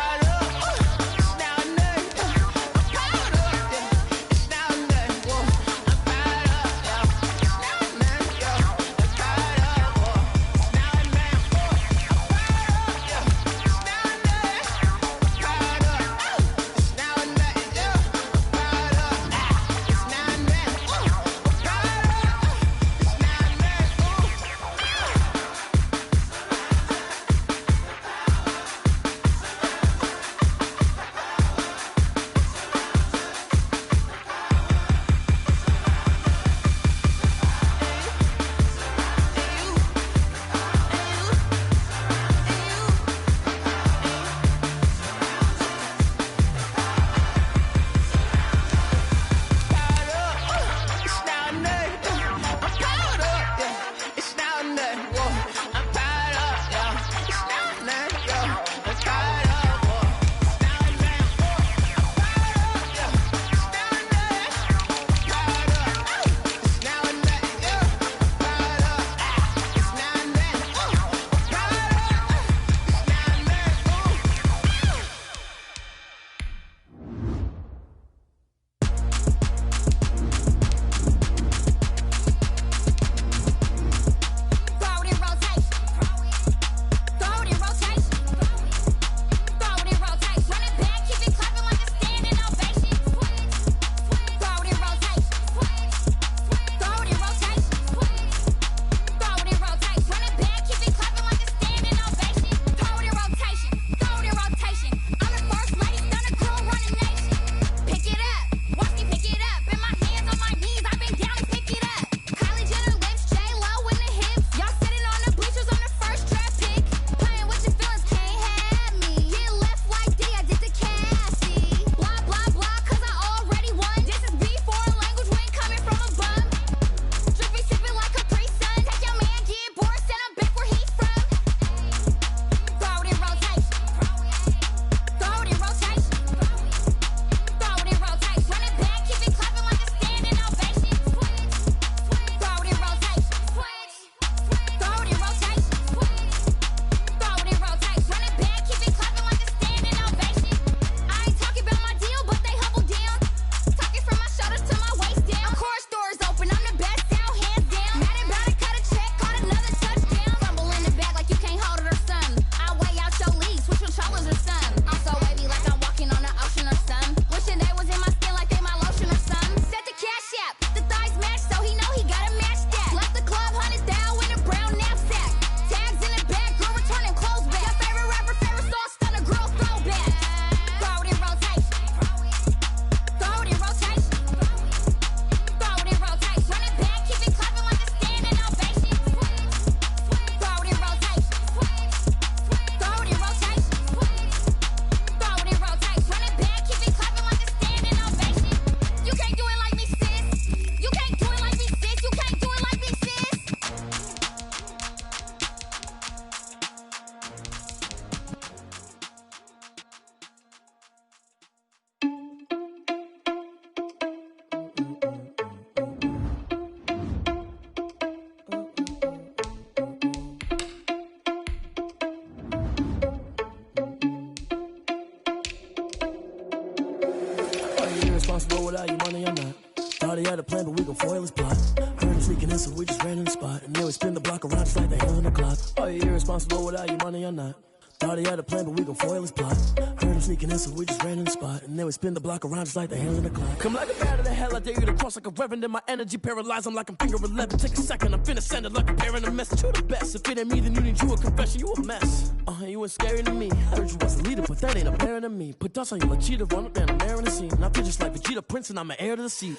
irresponsible without your money or not. Thought he had a plan, but we gon' foil his plot. Heard him sneaking in, so we just ran in the spot. And then we spin the block around just like the hell in the clock. Are you irresponsible without your money or not? Thought he had a plan, but we gon' foil his plot. Heard him sneaking in, so we just ran in the spot. And then we spin the block around just like the hell in the clock. Come like a bat of the hell, I dare you to cross like a reverend. In my energy paralyzed, I'm like I'm finger 11. Take a second, I'm finna send it like a parent a message. You the best, if it ain't me, then you need you a confession. You a mess, you ain't scary to me. Heard you was a leader, but that ain't apparent to me. Put dust on you like cheetah, run up down, I'm airing the scene. And I feel just like Vegeta Prince, and I'm an heir to the seat.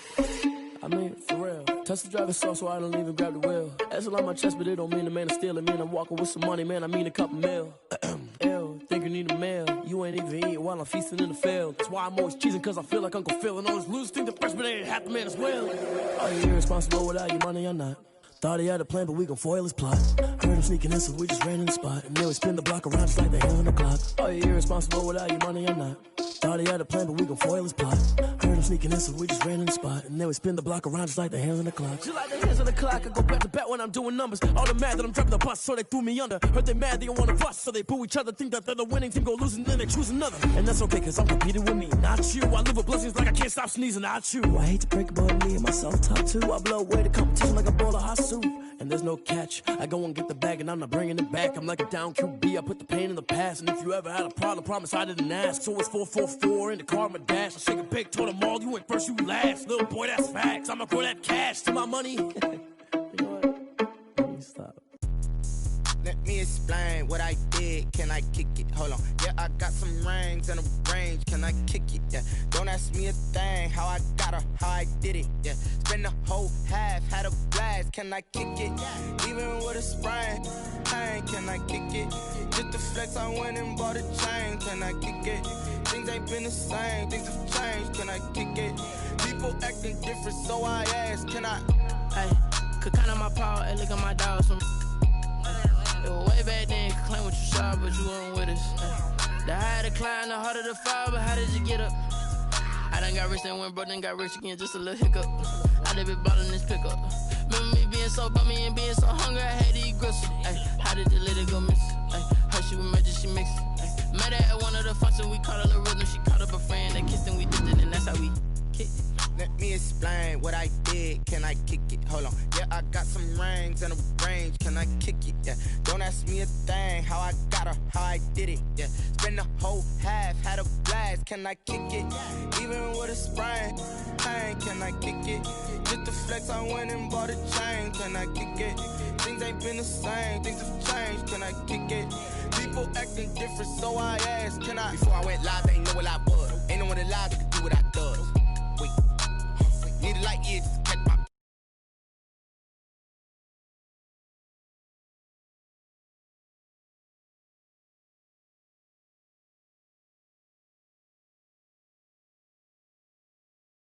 I mean, for real. Touch the driver's soft, so I don't even grab the wheel. That's on my chest, but it don't mean the man is stealing. Man, I'm walking with some money, man, I mean a couple mil. Ew, think you need a meal. You ain't even eating while I'm feasting in the field. That's why I'm always cheesing, cause I feel like Uncle Phil. And all those losers think the freshman ain't half the man as well. Are you irresponsible without your money or not? Thought he had a plan, but we gon' foil his plot. Heard him sneaking in, so we just ran in the spot. And then we spin the block around just like the hell in the clock. Are you irresponsible without your money or not? Thought he had a plan, but we gon' foil his plot. Heard him sneaking in, so we just ran in the spot. And then we spin the block around just like the hands on the clock. Just like the hands on the clock, I go back to back when I'm doing numbers. All the mad that I'm driving the bus, so they threw me under. Heard they mad, they don't wanna bust, so they boo each other. Think that they're the winning team, go losing, then they choose another. And that's okay, cause I'm competing with me, not you. I live with blessings like I can't stop sneezing, not you. I hate to break it, but me and myself top too. I blow away the competition like a bowl of hot soup. And there's no catch, I go and get the bag and I'm not bringing it back. I'm like a down QB, I put the pain in the past. And if you ever had a problem, promise I didn't ask. So it's 444 in the car, my dash. I shake a big, told them all, you went first, you last. Little boy, that's facts, I'ma throw that cash to my money. You know what? Let me stop. Let me explain what I did. Can I kick it? Hold on. Yeah, I got some rings and a range. Can I kick it? Yeah. Don't ask me a thing. How I got her, how I did it. Yeah. Spend the whole half, had a blast. Can I kick it? Even with a sprain. Hey, can I kick it? Just to flex, I went and bought a chain. Can I kick it? Things ain't been the same. Things have changed. Can I kick it? People acting different, so I ask. Can I? Hey, could count on my power and look at my dogs from. It was way back then, could claim what you saw, but you weren't with us. The higher the climb, the harder the fall, but how did you get up? I done got rich and went broke, then got rich again, just a little hiccup. I done been ballin' this pickup. Remember me being so bummy and being so hungry, I had to eat gristle. How did you let it go miss? Her she was magic, she mixed. Met her at one of the functions, we caught a little rhythm. She caught up a friend, they kissed and we did it, and that's how we kicked it. Let me explain what I did. Can I kick it? Hold on. Yeah, I got some rings and a range. Can I kick it? Yeah. Don't ask me a thing. How I got her, how I did it. Yeah. Spend the whole half, had a blast. Can I kick it? Even with a sprain. Hey, can I kick it? Just to flex, I went and bought a chain. Can I kick it? Things ain't been the same. Things have changed. Can I kick it? People acting different, so I asked. Can I? Before I went live, they ain't know what I was. Ain't no one alive that could do what I does. Wait. Need a light year just